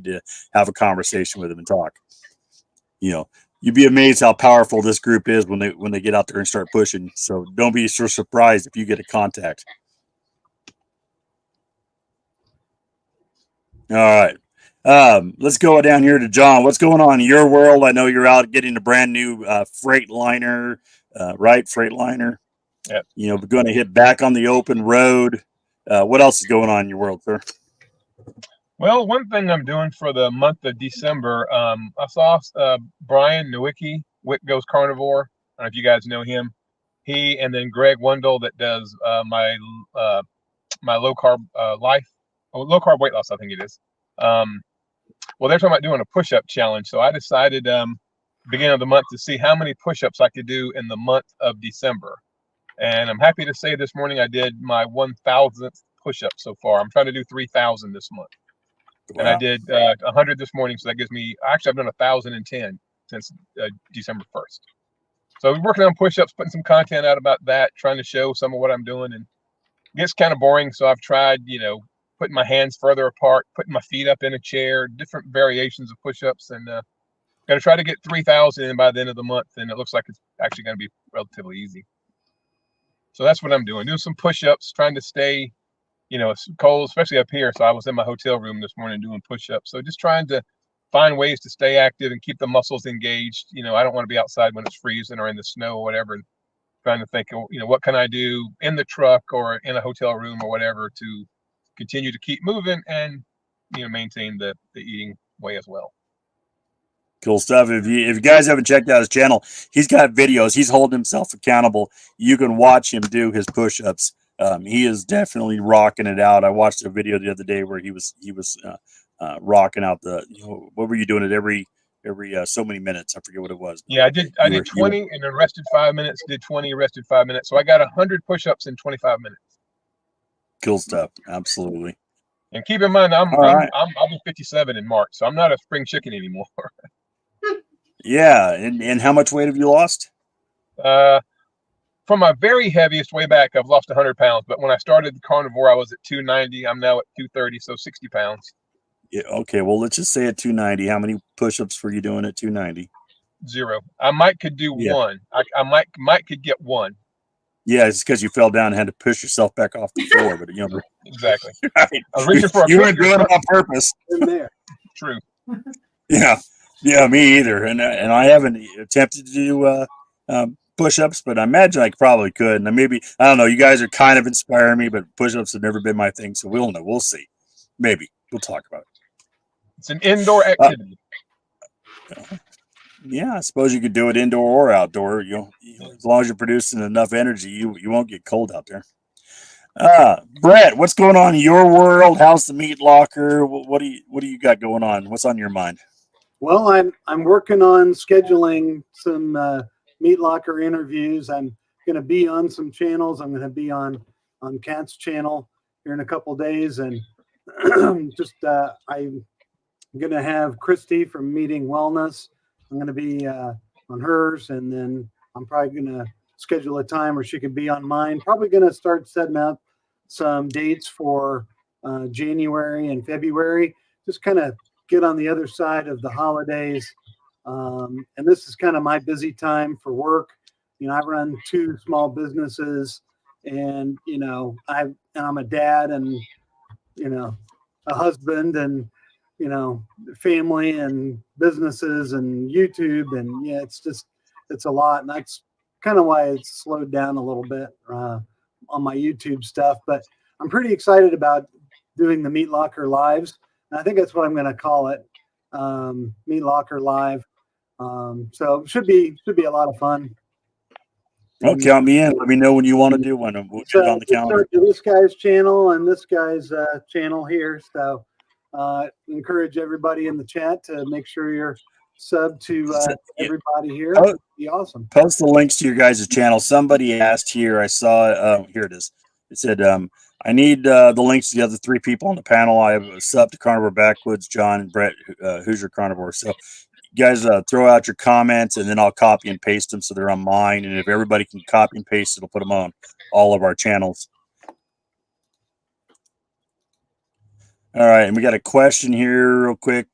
to have a conversation with him and talk. You'd be amazed how powerful this group is when they get out there and start pushing. So don't be so surprised if you get a contact. All right. Let's go down here to John. What's going on in your world? I know you're out getting a brand new Freightliner, right? Freightliner. Yep. We're going to hit back on the open road. What else is going on in your world, sir? Well, one thing I'm doing for the month of December, I saw Brian Nowicki, Wick Goes Carnivore. I don't know if you guys know him. He and then Greg Wendell that does my low carb low carb weight loss, I think it is. Well, they're talking about doing a push-up challenge. So I decided beginning of the month to see how many push-ups I could do in the month of December. And I'm happy to say this morning I did my 1,000th push-up so far. I'm trying to do 3,000 this month. Wow. And I did 100 this morning. So that gives me, actually, I've done 1,010 since December 1st. So we're working on push-ups, putting some content out about that, trying to show some of what I'm doing. And it gets kind of boring. So I've tried, putting my hands further apart, putting my feet up in a chair, different variations of push-ups, and going to try to get 3,000 in by the end of the month. And it looks like it's actually going to be relatively easy. So that's what I'm doing some push-ups, trying to stay, it's cold, especially up here. So I was in my hotel room this morning doing push-ups. So just trying to find ways to stay active and keep the muscles engaged. I don't want to be outside when it's freezing or in the snow or whatever. And trying to think, what can I do in the truck or in a hotel room or whatever to continue to keep moving and, maintain the eating way as well. Cool stuff. If you guys haven't checked out his channel, he's got videos. He's holding himself accountable. You can watch him do his push-ups. He is definitely rocking it out. I watched a video the other day where he was rocking out the. What were you doing at every so many minutes? I forget what it was. Yeah, I did 20 and then rested 5 minutes. Did 20, rested 5 minutes. So I got 100 push-ups in 25 minutes. Cool stuff. Absolutely. And keep in mind, All right. I'll be 57 in March, so I'm not a spring chicken anymore. Yeah. And how much weight have you lost? From my very heaviest way back, I've lost 100 pounds. But when I started the carnivore, I was at 290. I'm now at 230, so 60 pounds. Yeah, okay. Well, let's just say at 290. How many push-ups were you doing at 290? 0. I could do Yeah. one. I might could get one. Yeah, it's because you fell down and had to push yourself back off the floor. But you know, Exactly. right. I was reaching for a You weren't cookie. doing it on purpose. In there. True. Yeah, yeah, me either. And I haven't attempted to do push-ups, but I imagine I probably could. And maybe I don't know. You guys are kind of inspiring me, but push-ups have never been my thing, so we'll know. We'll see. Maybe we'll talk about it. It's an indoor activity. Yeah, I suppose you could do it indoor or outdoor. You know, as long as you're producing enough energy, you won't get cold out there. Brett, what's going on in your world? How's the meat locker? What do you got going on? What's on your mind? Well, I'm working on scheduling some meat locker interviews. I'm going to be on some channels. I'm going to be on Kat's channel here in a couple of days, and just I'm going to have Christy from Meeting Wellness. I'm going to be on hers, and then I'm probably going to schedule a time where she could be on mine. Probably going to start setting up some dates for January and February. Just kind of get on the other side of the holidays. And this is kind of my busy time for work. You know, I run 2 small businesses, and, you know, I'm a dad, and, you know, a husband, and, you know, family and businesses and YouTube. And yeah, it's a lot. And that's kind of why it's slowed down a little bit on my YouTube stuff. But I'm pretty excited about doing the Meat Locker Lives. I think that's what I'm going to call it, Meat Locker Live. So it should be a lot of fun. Well, count me in. Let me know when you want to do one. We'll get it on the calendar. This guy's channel and this guy's channel here. So encourage everybody in the chat to make sure you're sub to everybody here. It'd be awesome. Post the links to your guys' channel. Somebody asked here. I saw. Here it is. It said, I need the links to the other 3 people on the panel. I have a sub to Carnivore Backwoods, John and Brett, Hoosier Carnivore. So you guys throw out your comments, and then I'll copy and paste them so they're on mine. And if everybody can copy and paste, it'll put them on all of our channels. All right, and we got a question here real quick.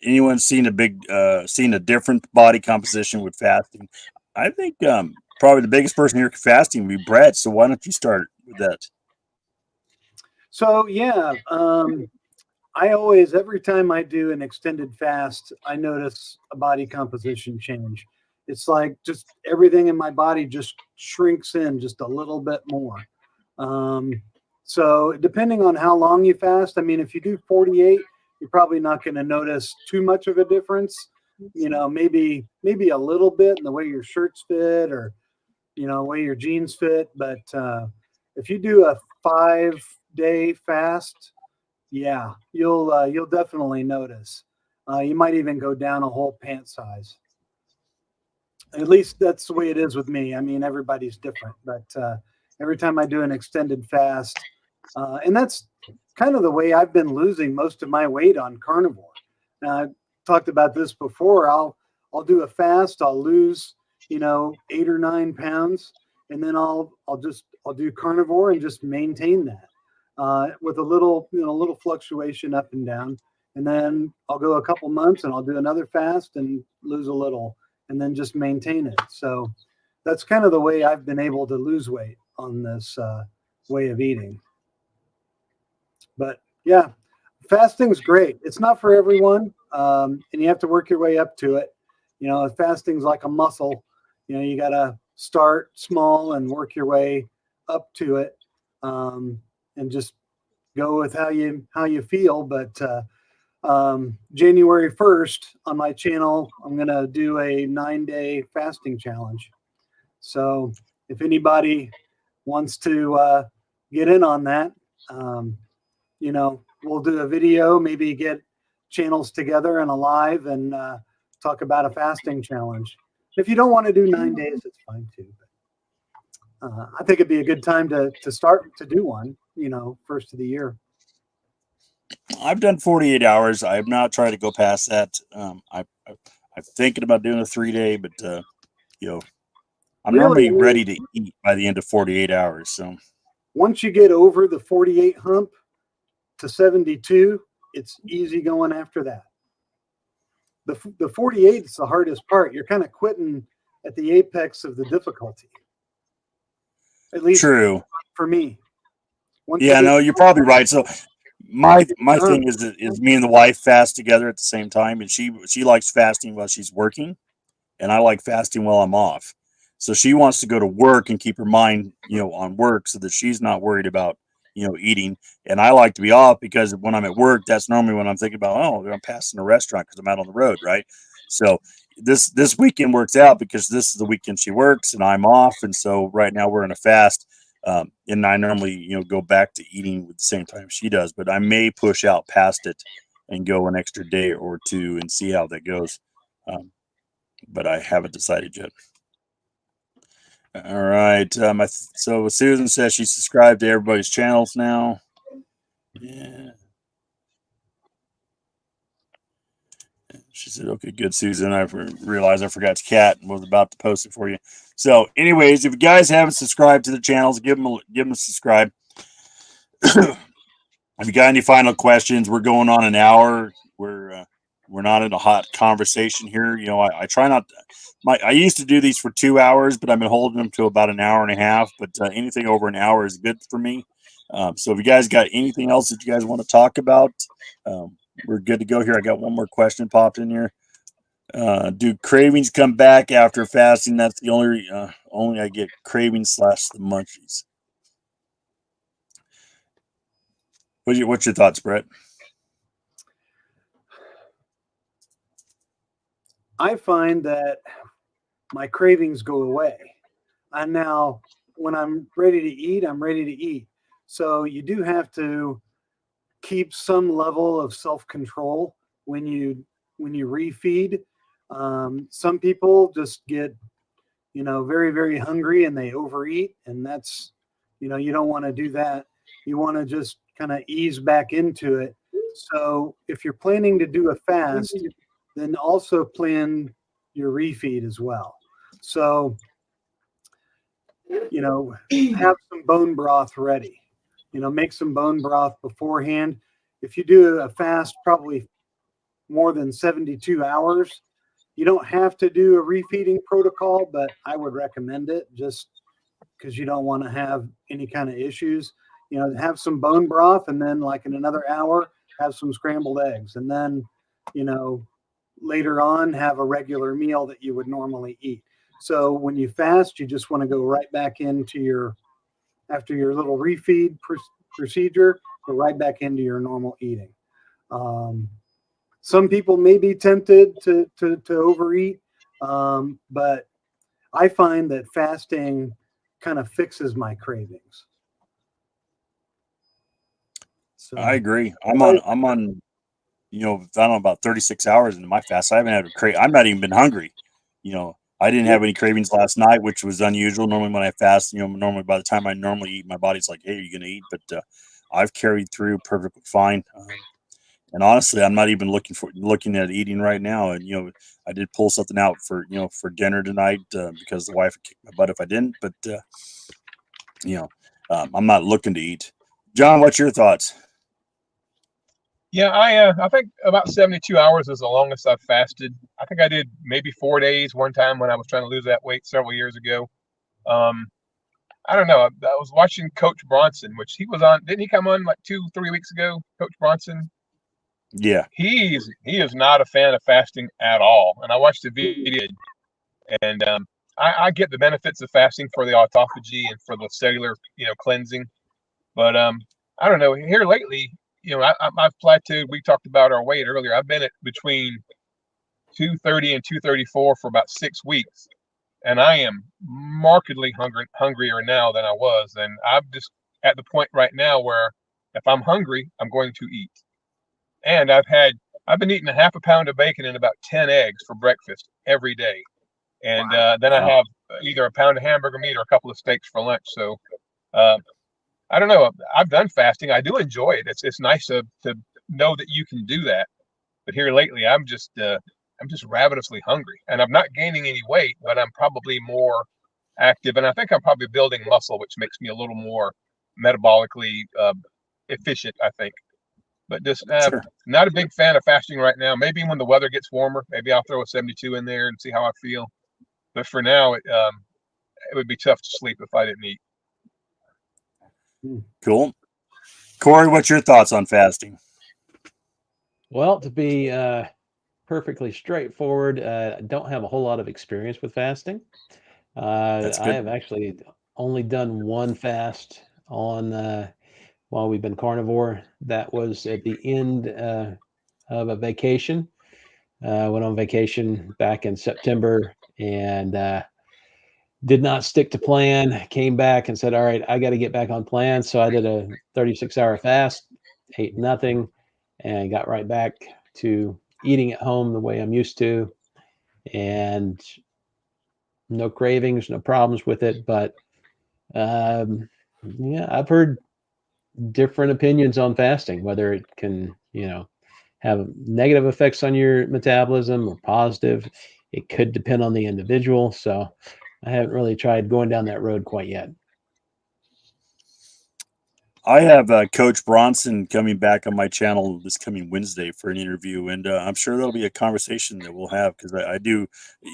Anyone seen a different body composition with fasting? I think probably the biggest person here fasting would be Brett. So why don't you start with that? So yeah, I always, every time I do an extended fast, I notice a body composition change. It's like just everything in my body just shrinks in just a little bit more. So depending on how long you fast, I mean, if you do 48, you're probably not going to notice too much of a difference. You know, maybe a little bit in the way your shirts fit, or, you know, the way your jeans fit. But if you do a 5-day fast, yeah, you'll definitely notice. You might even go down a whole pant size. At least that's the way it is with me. I mean, everybody's different, but every time I do an extended fast, and that's kind of the way I've been losing most of my weight on carnivore. Now, I've talked about this before. I'll do a fast. I'll lose, you know, 8 or 9 pounds, and then I'll do carnivore and just maintain that. With a little fluctuation up and down. And then I'll go a couple months and I'll do another fast and lose a little, and then just maintain it. So that's kind of the way I've been able to lose weight on this way of eating. But yeah, fasting's great. It's not for everyone, and you have to work your way up to it. You know, fasting's like a muscle. You know, you got to start small and work your way up to it. And just go with how you feel. But January 1st on my channel, I'm going to do a 9-day fasting challenge. So if anybody wants to get in on that, you know, we'll do a video, maybe get channels together and a live and talk about a fasting challenge. If you don't want to do 9 days, it's fine too. But I think it'd be a good time to start to do one. first of the year. I've done 48 hours. I've not tried to go past that. I'm thinking about doing a 3-day, but I'm Really, normally ready to eat by the end of 48 hours. So once you get over the 48 hump to 72, it's easy going after that. The 48 is the hardest part. You're kind of quitting at the apex of the difficulty. At least true. for me. Yeah, no, you're probably right. So my thing is me and the wife fast together at the same time, and she likes fasting while she's working, and I like fasting while I'm off. So she wants to go to work and keep her mind, on work so that she's not worried about, eating. And I like to be off because when I'm at work, that's normally when I'm thinking about, I'm passing a restaurant because I'm out on the road, right? So this weekend works out because this is the weekend she works and I'm off, and so right now we're in a fast. And I normally, go back to eating at the same time she does, but I may push out past it and go an extra day or two and see how that goes. But I haven't decided yet. All right. So Susan says she's subscribed to everybody's channels now. Yeah. She said, okay, good, Susan. I realized I forgot to cat and was about to post it for you. So anyways, if you guys haven't subscribed to the channels, give them a subscribe. If you got any final questions, we're going on an hour. We're not in a hot conversation here. I try not to, I used to do these for 2 hours, but I've been holding them to about an hour and a half. But anything over an hour is good for me. So if you guys got anything else that you guys want to talk about, we're good to go here. I got one more question popped in here. Do cravings come back after fasting? That's the only I get cravings / the munchies. What's your thoughts, Brett? I find that my cravings go away. And now when I'm ready to eat, I'm ready to eat. So you do have to keep some level of self-control when you refeed. Some people just get, very, very hungry and they overeat. And that's, you don't want to do that. You want to just kind of ease back into it. So if you're planning to do a fast, then also plan your refeed as well. So, have some bone broth ready. Make some bone broth beforehand. If you do a fast, probably more than 72 hours, you don't have to do a refeeding protocol, but I would recommend it just because you don't want to have any kind of issues. Have some bone broth, and then like in another hour, have some scrambled eggs. And then, later on, have a regular meal that you would normally eat. So when you fast, you just want to go right back into after your little refeed procedure, go right back into your normal eating. Some people may be tempted to overeat, but I find that fasting kind of fixes my cravings. So I agree. I'm on I don't know, about 36 hours into my fast. I haven't had I'm not even been hungry. I didn't have any cravings last night, which was unusual. Normally when I fast, normally by the time I normally eat, my body's like, hey, are you going to eat? But I've carried through perfectly fine. And honestly, I'm not even looking at eating right now. And, I did pull something out for dinner tonight because the wife would kick my butt if I didn't. But, I'm not looking to eat. John, what's your thoughts? Yeah, I think about 72 hours is the longest I've fasted. I think I did maybe 4 days one time when I was trying to lose that weight several years ago. I don't know. I was watching Coach Bronson, which he was on. Didn't he come on like 2-3 weeks ago? Coach Bronson. Yeah, he is not a fan of fasting at all. And I watched the video, and I get the benefits of fasting for the autophagy and for the cellular, cleansing. But I don't know. Here lately, I've plateaued. We talked about our weight earlier. I've been at between 230 and 234 for about 6 weeks, and I am markedly hungrier now than I was. And I'm just at the point right now where if I'm hungry, I'm going to eat. And I've been eating a half a pound of bacon and about 10 eggs for breakfast every day. And then I have either a pound of hamburger meat or a couple of steaks for lunch. So I I don't know. I've done fasting. I do enjoy it. It's nice to know that you can do that. But here lately, I'm just ravenously hungry, and I'm not gaining any weight, but I'm probably more active, and I think I'm probably building muscle, which makes me a little more metabolically efficient, I think. But just Sure. not a big fan of fasting right now. Maybe when the weather gets warmer, maybe I'll throw a 72 in there and see how I feel. But for now, it would be tough to sleep if I didn't eat. Cool. Corey, what's your thoughts on fasting? Well, to be perfectly straightforward, I don't have a whole lot of experience with fasting. That's I good. have actually only done one fast on while we've been carnivore. That was at the end of a vacation. Went on vacation back in September and did not stick to plan. Came back and said, "All right, I got to get back on plan." So I did a 36-hour fast, ate nothing, and got right back to eating at home the way I'm used to, and no cravings, no problems with it. But yeah, I've heard different opinions on fasting, whether it can, have negative effects on your metabolism or positive. It could depend on the individual. So I haven't really tried going down that road quite yet. I have Coach Bronson coming back on my channel this coming Wednesday for an interview, and I'm sure there'll be a conversation that we'll have because I do.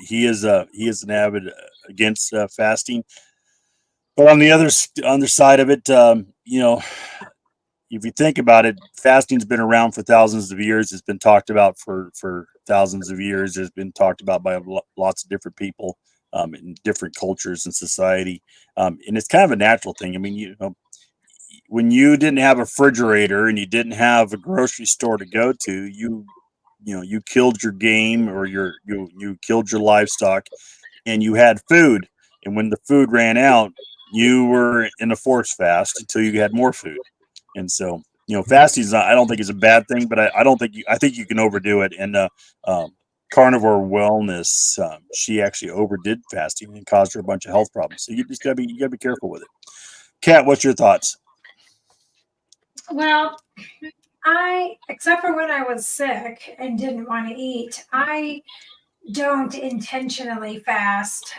He is an avid against fasting, but on the other side of it, if you think about it, fasting's been around for thousands of years. It's been talked about for thousands of years. It's been talked about by lots of different people in different cultures and society, and it's kind of a natural thing. I mean, when you didn't have a refrigerator and you didn't have a grocery store to go to, you killed your game or you killed your livestock, and you had food. And when the food ran out, you were in a forced fast until you had more food. And so, fasting is not, I don't think is a bad thing, but I don't think I think you can overdo it. And Carnivore Wellness, she actually overdid fasting and caused her a bunch of health problems. So you gotta be careful with it. Kat, what's your thoughts? Well, except for when I was sick and didn't want to eat, I don't intentionally fast.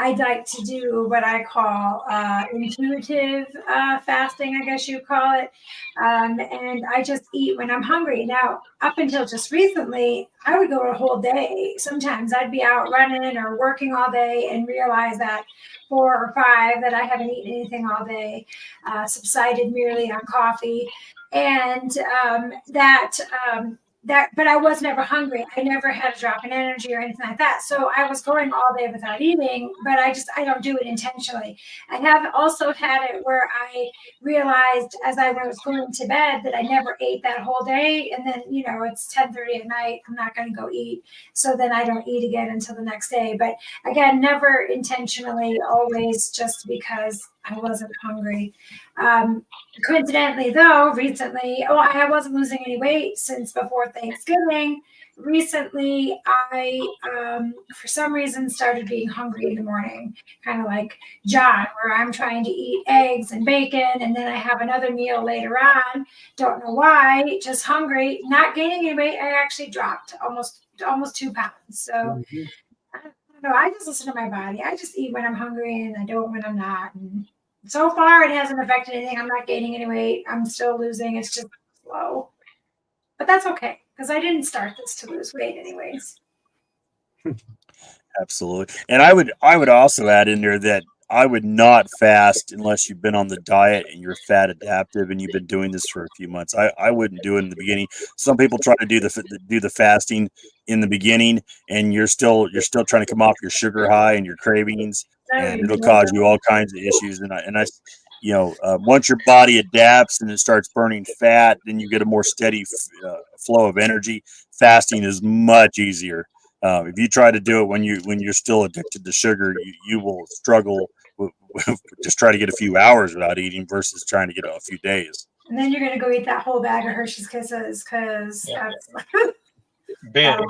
I like to do what I call intuitive fasting, I guess you call it. And I just eat when I'm hungry. Now, up until just recently, I would go a whole day. Sometimes I'd be out running or working all day and realize that 4 or 5 that I haven't eaten anything all day, subsided merely on coffee. And but I was never hungry. I never had a drop in energy or anything like that. So I was going all day without eating, but I don't do it intentionally. I have also had it where I realized as I was going to bed that I never ate that whole day. And then, it's 10:30 at night. I'm not going to go eat. So then I don't eat again until the next day. But again, never intentionally, always just because I wasn't hungry. Coincidentally, though, recently, I wasn't losing any weight since before Thanksgiving. Recently, I, for some reason, started being hungry in the morning, kind of like John, where I'm trying to eat eggs and bacon, and then I have another meal later on. Don't know why, just hungry, not gaining any weight. I actually dropped almost 2 pounds. So I don't know. I just listen to my body. I just eat when I'm hungry, and I don't when I'm not. And so far, it hasn't affected anything. I'm not gaining any weight. I'm still losing. It's just slow. But that's okay, because I didn't start this to lose weight anyways. Absolutely. And I would also add in there that I would not fast unless you've been on the diet and you're fat adaptive and you've been doing this for a few months. I wouldn't do it in the beginning. Some people try to do the fasting in the beginning, and you're still trying to come off your sugar high and your cravings, and it'll cause you all kinds of issues. And I once your body adapts and it starts burning fat, then you get a more steady flow of energy. Fasting is much easier. If you try to do it when you're still addicted to sugar, you will struggle with just try to get a few hours without eating versus trying to get a few days. And then you're going to go eat that whole bag of Hershey's Kisses because that's Binge.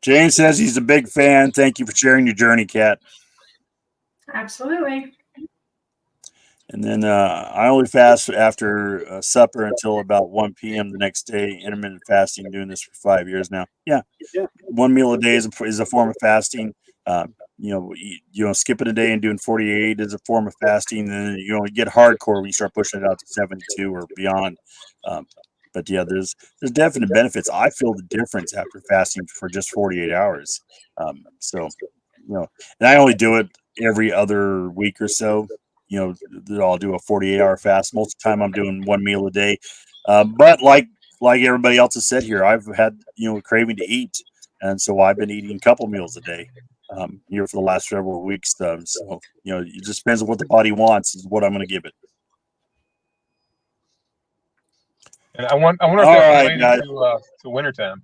James says he's a big fan. Thank you for sharing your journey, Kat. Absolutely. And then I only fast after supper until about 1 p.m. the next day. Intermittent fasting, doing this for 5 years now. Yeah, Yeah. 1 meal a day is a form of fasting. Skipping a day and doing 48 is a form of fasting. And then you get hardcore when you start pushing it out to 72 or beyond. But yeah, there's definite benefits. I feel the difference after fasting for just 48 hours. And I only do it every other week or so. I'll do a 48-hour fast. Most of the time I'm doing 1 meal a day. But like everybody else has said here, I've had, a craving to eat. And so I've been eating a couple meals a day here for the last several weeks. It just depends on what the body wants is what I'm going to give it. And I wonder if All that's right, related guys. to wintertime.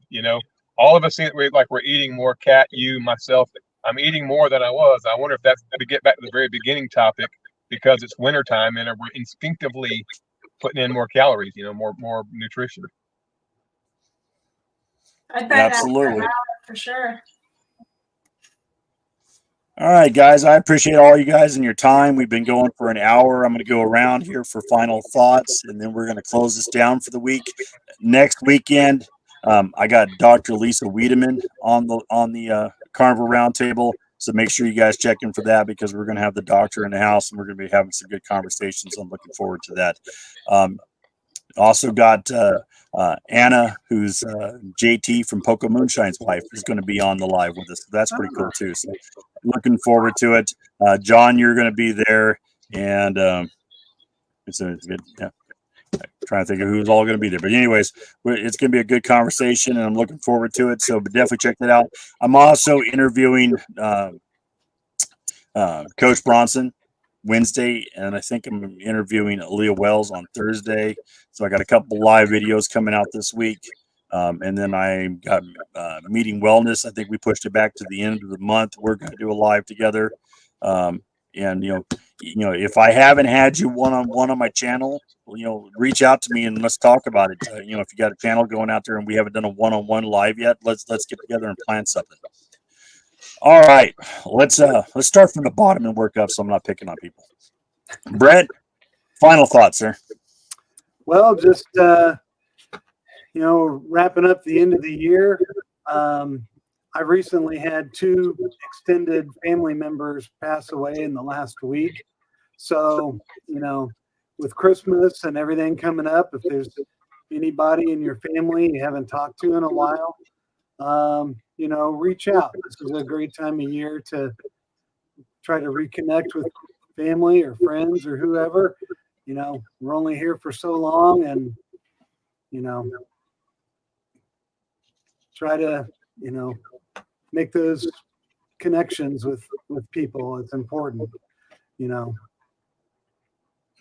All of us seem like we're eating more. Cat, you, myself. I'm eating more than I was. I wonder if that's to get back to the very beginning topic, because it's wintertime and we're instinctively putting in more calories, more nutrition. I bet Absolutely. for sure. All right, guys. I appreciate all you guys and your time. We've been going for an hour. I'm going to go around here for final thoughts, and then we're going to close this down for the week. Next weekend, I got Dr. Lisa Wiedemann on the Carnivore Roundtable. So make sure you guys check in for that, because we're going to have the doctor in the house, and we're going to be having some good conversations. I'm looking forward to that. Also got Anna, who's JT from Poco Moonshine's wife, is going to be on the live with us. So that's pretty cool too. So looking forward to it. John, you're going to be there, and it's good. Yeah, trying to think of who's all going to be there. But anyways, it's going to be a good conversation, and I'm looking forward to it. So definitely check that out. I'm also interviewing Coach Bronson Wednesday, and I think I'm interviewing Aaliyah Wells on Thursday. So I got a couple live videos coming out this week. And then I got Meeting Wellness. I think we pushed it back to the end of the month. We're going to do a live together. And if I haven't had you one-on-one on my channel, reach out to me and let's talk about it. If you got a channel going out there and we haven't done a one-on-one live yet, let's get together and plan something. All right, let's start from the bottom and work up, so I'm not picking on people. Brett, final thoughts, sir. Well, just wrapping up the end of the year. I recently had 2 extended family members pass away in the last week. So, with Christmas and everything coming up, if there's anybody in your family you haven't talked to in a while, reach out. This is a great time of year to try to reconnect with family or friends or whoever. We're only here for so long, and try to make those connections with people. It's important.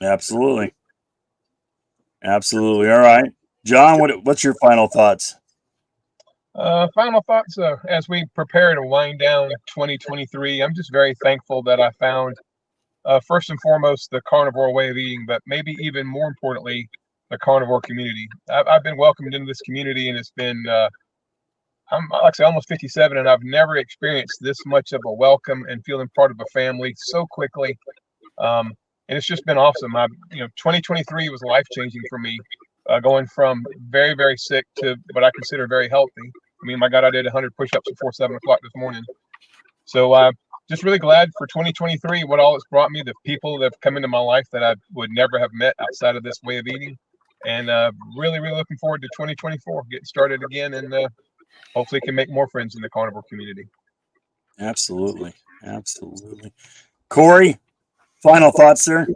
Absolutely. All right, John, what's your final thoughts? Final thoughts as we prepare to wind down 2023. I'm just very thankful that I found, first and foremost, the carnivore way of eating, but maybe even more importantly, the carnivore community. I've been welcomed into this community, and it's been, I'm like I say, almost 57, and I've never experienced this much of a welcome and feeling part of a family so quickly. And it's just been awesome. 2023 was life-changing for me, going from very, very sick to what I consider very healthy. My God, I did 100 push-ups before 7 o'clock this morning. So just really glad for 2023, what all it's brought me, the people that have come into my life that I would never have met outside of this way of eating. And really, really looking forward to 2024, getting started again, and hopefully can make more friends in the carnivore community. Absolutely. Corey, final thoughts, sir?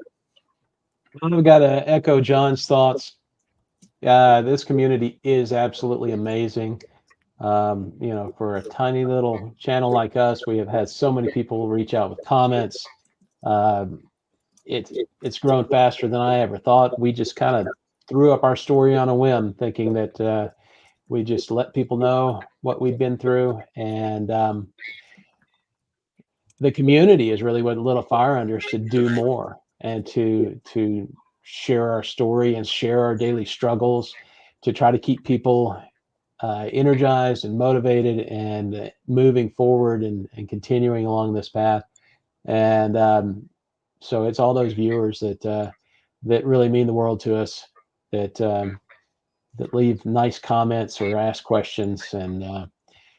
I've got to echo John's thoughts. This community is absolutely amazing. For a tiny little channel like us, we have had so many people reach out with comments. It's grown faster than I ever thought. We just kind of threw up our story on a whim, thinking that we just let people know what we've been through, and the community is really what lit a fire under us to do more and to share our story and share our daily struggles, to try to keep people energized and motivated and moving forward and continuing along this path. And so it's all those viewers that really mean the world to us, that leave nice comments or ask questions. And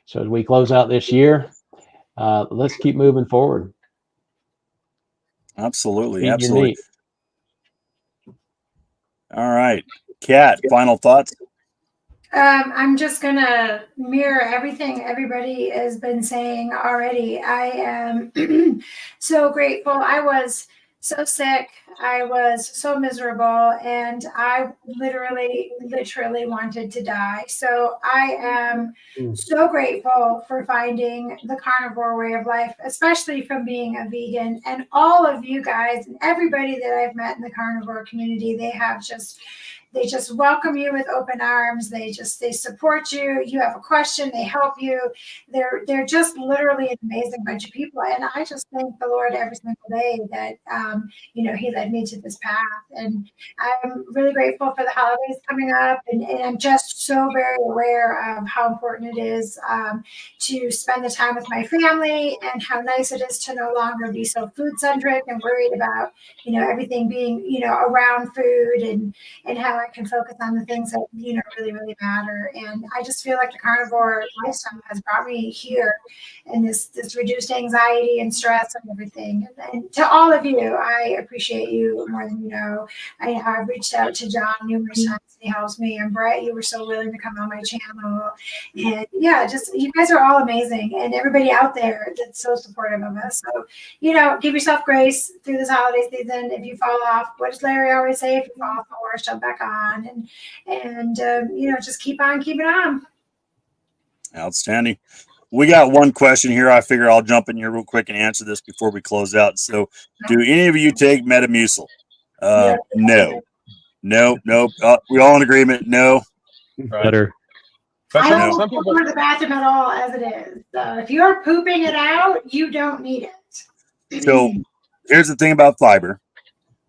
so as we close out this year, let's keep moving forward. Absolutely. Eat your meat. All right. Kat, final thoughts? I'm just gonna mirror everything everybody has been saying already. I am so grateful. I was so sick. I was so miserable, and I literally wanted to die. So I am so grateful for finding the carnivore way of life, especially from being a vegan. And all of you guys and everybody that I've met in the carnivore community, they just welcome you with open arms. They support you. You have a question, they help you. They're just literally an amazing bunch of people. And I just thank the Lord every single day that He led me to this path. And I'm really grateful for the holidays coming up. And I'm just so very aware of how important it is to spend the time with my family, and how nice it is to no longer be so food centric and worried about everything being around food, and how I can focus on the things that really, really matter. And I just feel like the carnivore lifestyle has brought me here, and this reduced anxiety and stress and everything. And to all of you, I appreciate you more than you know. I've reached out to John numerous times, and he helps me. And Brett, you were so willing to come on my channel. And yeah, just you guys are all amazing, and everybody out there that's so supportive of us. So give yourself grace through this holiday season. If you fall off, what does Larry always say? If you fall off the horse, jump back on, and just keep on keeping on. Outstanding. We got one question here. I figure I'll jump in here real quick and answer this before we close out. So, do any of you take Metamucil? No. Nope. We all in agreement? No. Better. I don't go to the bathroom at all as it is. If you're pooping it out, you don't need it. So, here's the thing about fiber.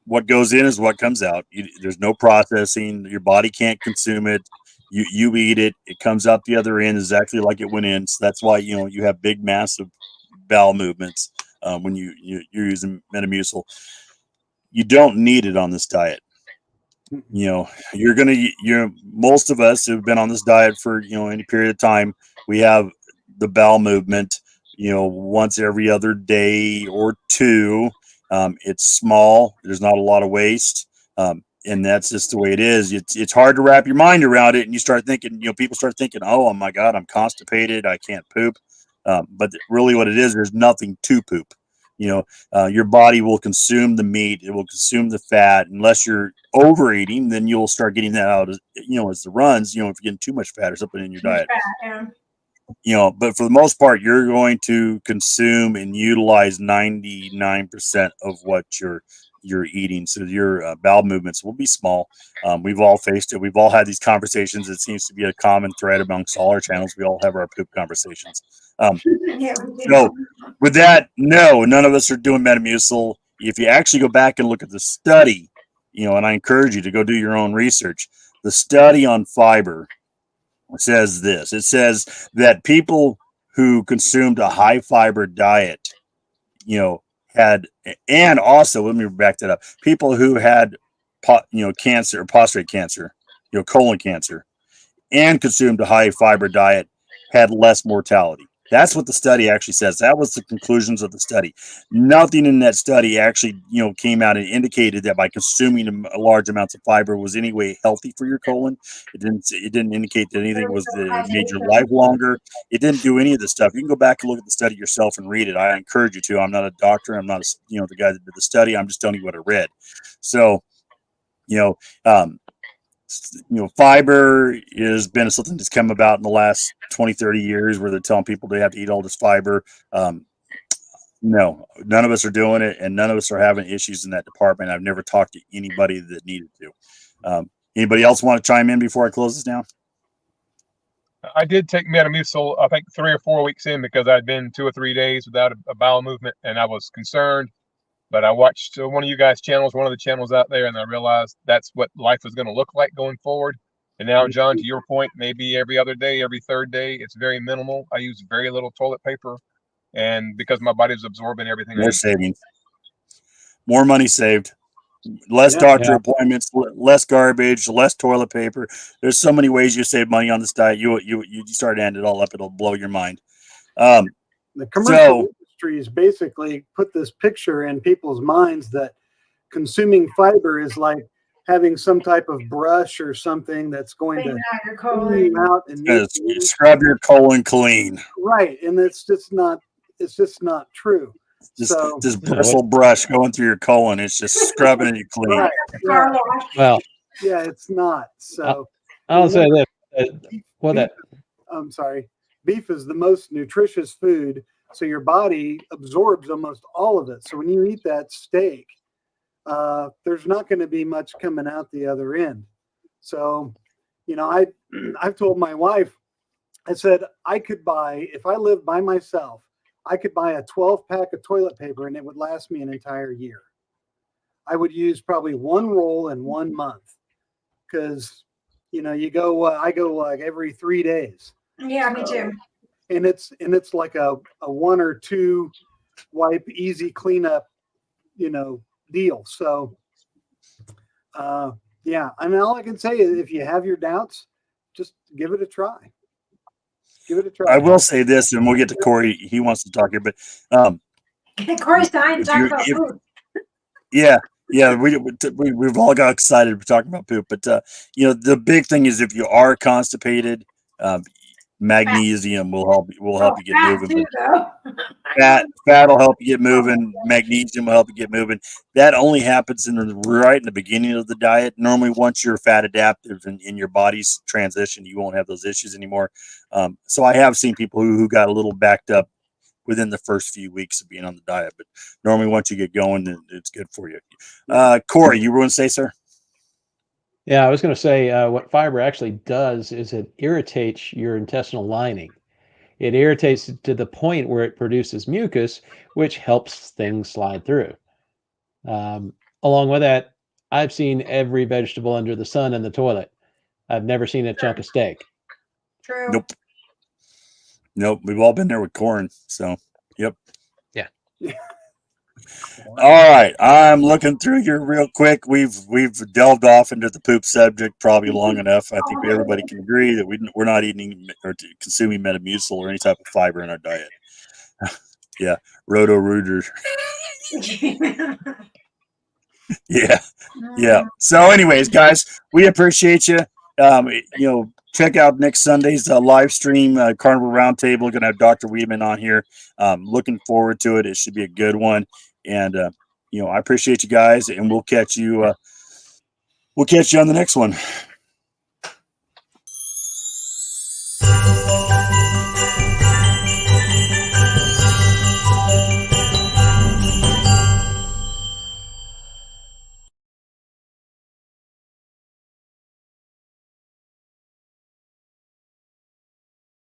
What goes in is what comes out. There's no processing. Your body can't consume it. You eat it. It comes out the other end exactly like it went in. So that's why you have big, massive bowel movements when you're using Metamucil. You don't need it on this diet. Most of us who've been on this diet for any period of time, we have the bowel movement once every other day or two. It's small. There's not a lot of waste. And that's just the way it is. It's hard to wrap your mind around it. And you start thinking, people start thinking, oh my God, I'm constipated. I can't poop. But really what it is, there's nothing to poop. Your body will consume the meat. It will consume the fat. Unless you're overeating, then you'll start getting that out as the runs, if you're getting too much fat or something in your diet. But for the most part, you're going to consume and utilize 99% of what you're eating. So your bowel movements will be small. We've all faced it. We've all had these conversations. It seems to be a common thread amongst all our channels. We all have our poop conversations. So with that, no, none of us are doing Metamucil. If you actually go back and look at the study, and I encourage you to go do your own research, the study on fiber says this. It says that people who consumed a high fiber diet, had, and also, let me back that up, people who had, cancer or prostate cancer, colon cancer, and consumed a high fiber diet had less mortality. That's what the study actually says. That was the conclusions of the study. Nothing in that study actually, came out and indicated that by consuming large amounts of fiber was any way healthy for your colon. It didn't indicate that anything was that it made your life longer. It didn't do any of this stuff. You can go back and look at the study yourself and read it. I encourage you to. I'm not a doctor. I'm not the guy that did the study. I'm just telling you what I read. So, fiber has been something that's come about in the last 20, 30 years where they're telling people they have to eat all this fiber. No, none of us are doing it, and none of us are having issues in that department. I've never talked to anybody that needed to. Anybody else want to chime in before I close this down? I did take Metamucil, I think 3 or 4 weeks in, because I'd been 2 or 3 days without a bowel movement, and I was concerned. But I watched one of you guys' channels, one of the channels out there, and I realized that's what life is going to look like going forward. And now, John, to your point, maybe every other day, every third day, it's very minimal. I use very little toilet paper. and because my body's absorbing everything. More savings, more money saved, less Yeah. doctor appointments, less garbage, less toilet paper. There's so many ways you save money on this diet. You start to end it all up, it'll blow your mind. The commercial industries basically put this picture in people's minds that consuming fiber is like having some type of brush or something that's going Clean to out your clean colon. out and you scrub your colon clean. right, and it's just not true. Just bristle brush going through your colon. It's just scrubbing it clean. Right, Car yeah, wash. Well, yeah, it's not. So I'll say this. I'm sorry. Beef is the most nutritious food, so your body absorbs almost all of it. So when you eat that steak, there's not going to be much coming out the other end. So, I've told my wife, I said I could buy, if I lived by myself, I could buy a 12-pack of toilet paper and it would last me an entire year. I would use probably one roll in 1 month because, I go like every 3 days. Yeah, me too. And it's like a 1 or 2 wipe easy cleanup, deal. So, yeah. And all I can say is if you have your doubts, just give it a try. Give it a try. I will say this, and we'll get to Corey. He wants to talk here, but Corey's dying to talk about food. yeah, we've all got excited talking about poop. But the big thing is if you are constipated, magnesium will help you get moving. Fat will help you get moving. Magnesium will help you get moving. That only happens right in the beginning of the diet. Normally, once you're fat adaptive and in your body's transition, you won't have those issues anymore. So I have seen people who got a little backed up within the first few weeks of being on the diet, but normally once you get going, it's good for you. Corey, you were going to say, sir? Yeah, I was going to say what fiber actually does is it irritates your intestinal lining. It irritates it to the point where it produces mucus, which helps things slide through. Along with that, I've seen every vegetable under the sun in the toilet. I've never seen a chunk of steak. True. Nope. We've all been there with corn. So, yep. Yeah. All right. I'm looking through here real quick. We've delved off into the poop subject probably long enough. I think everybody can agree that we're not eating or consuming Metamucil or any type of fiber in our diet. Yeah. Roto-Rooter. Yeah. So anyways, guys, we appreciate you. Check out next Sunday's live stream, Carnivore Roundtable. We're going to have Dr. Weedman on here. Looking forward to it. It should be a good one. And, I appreciate you guys, and we'll catch you on the next one.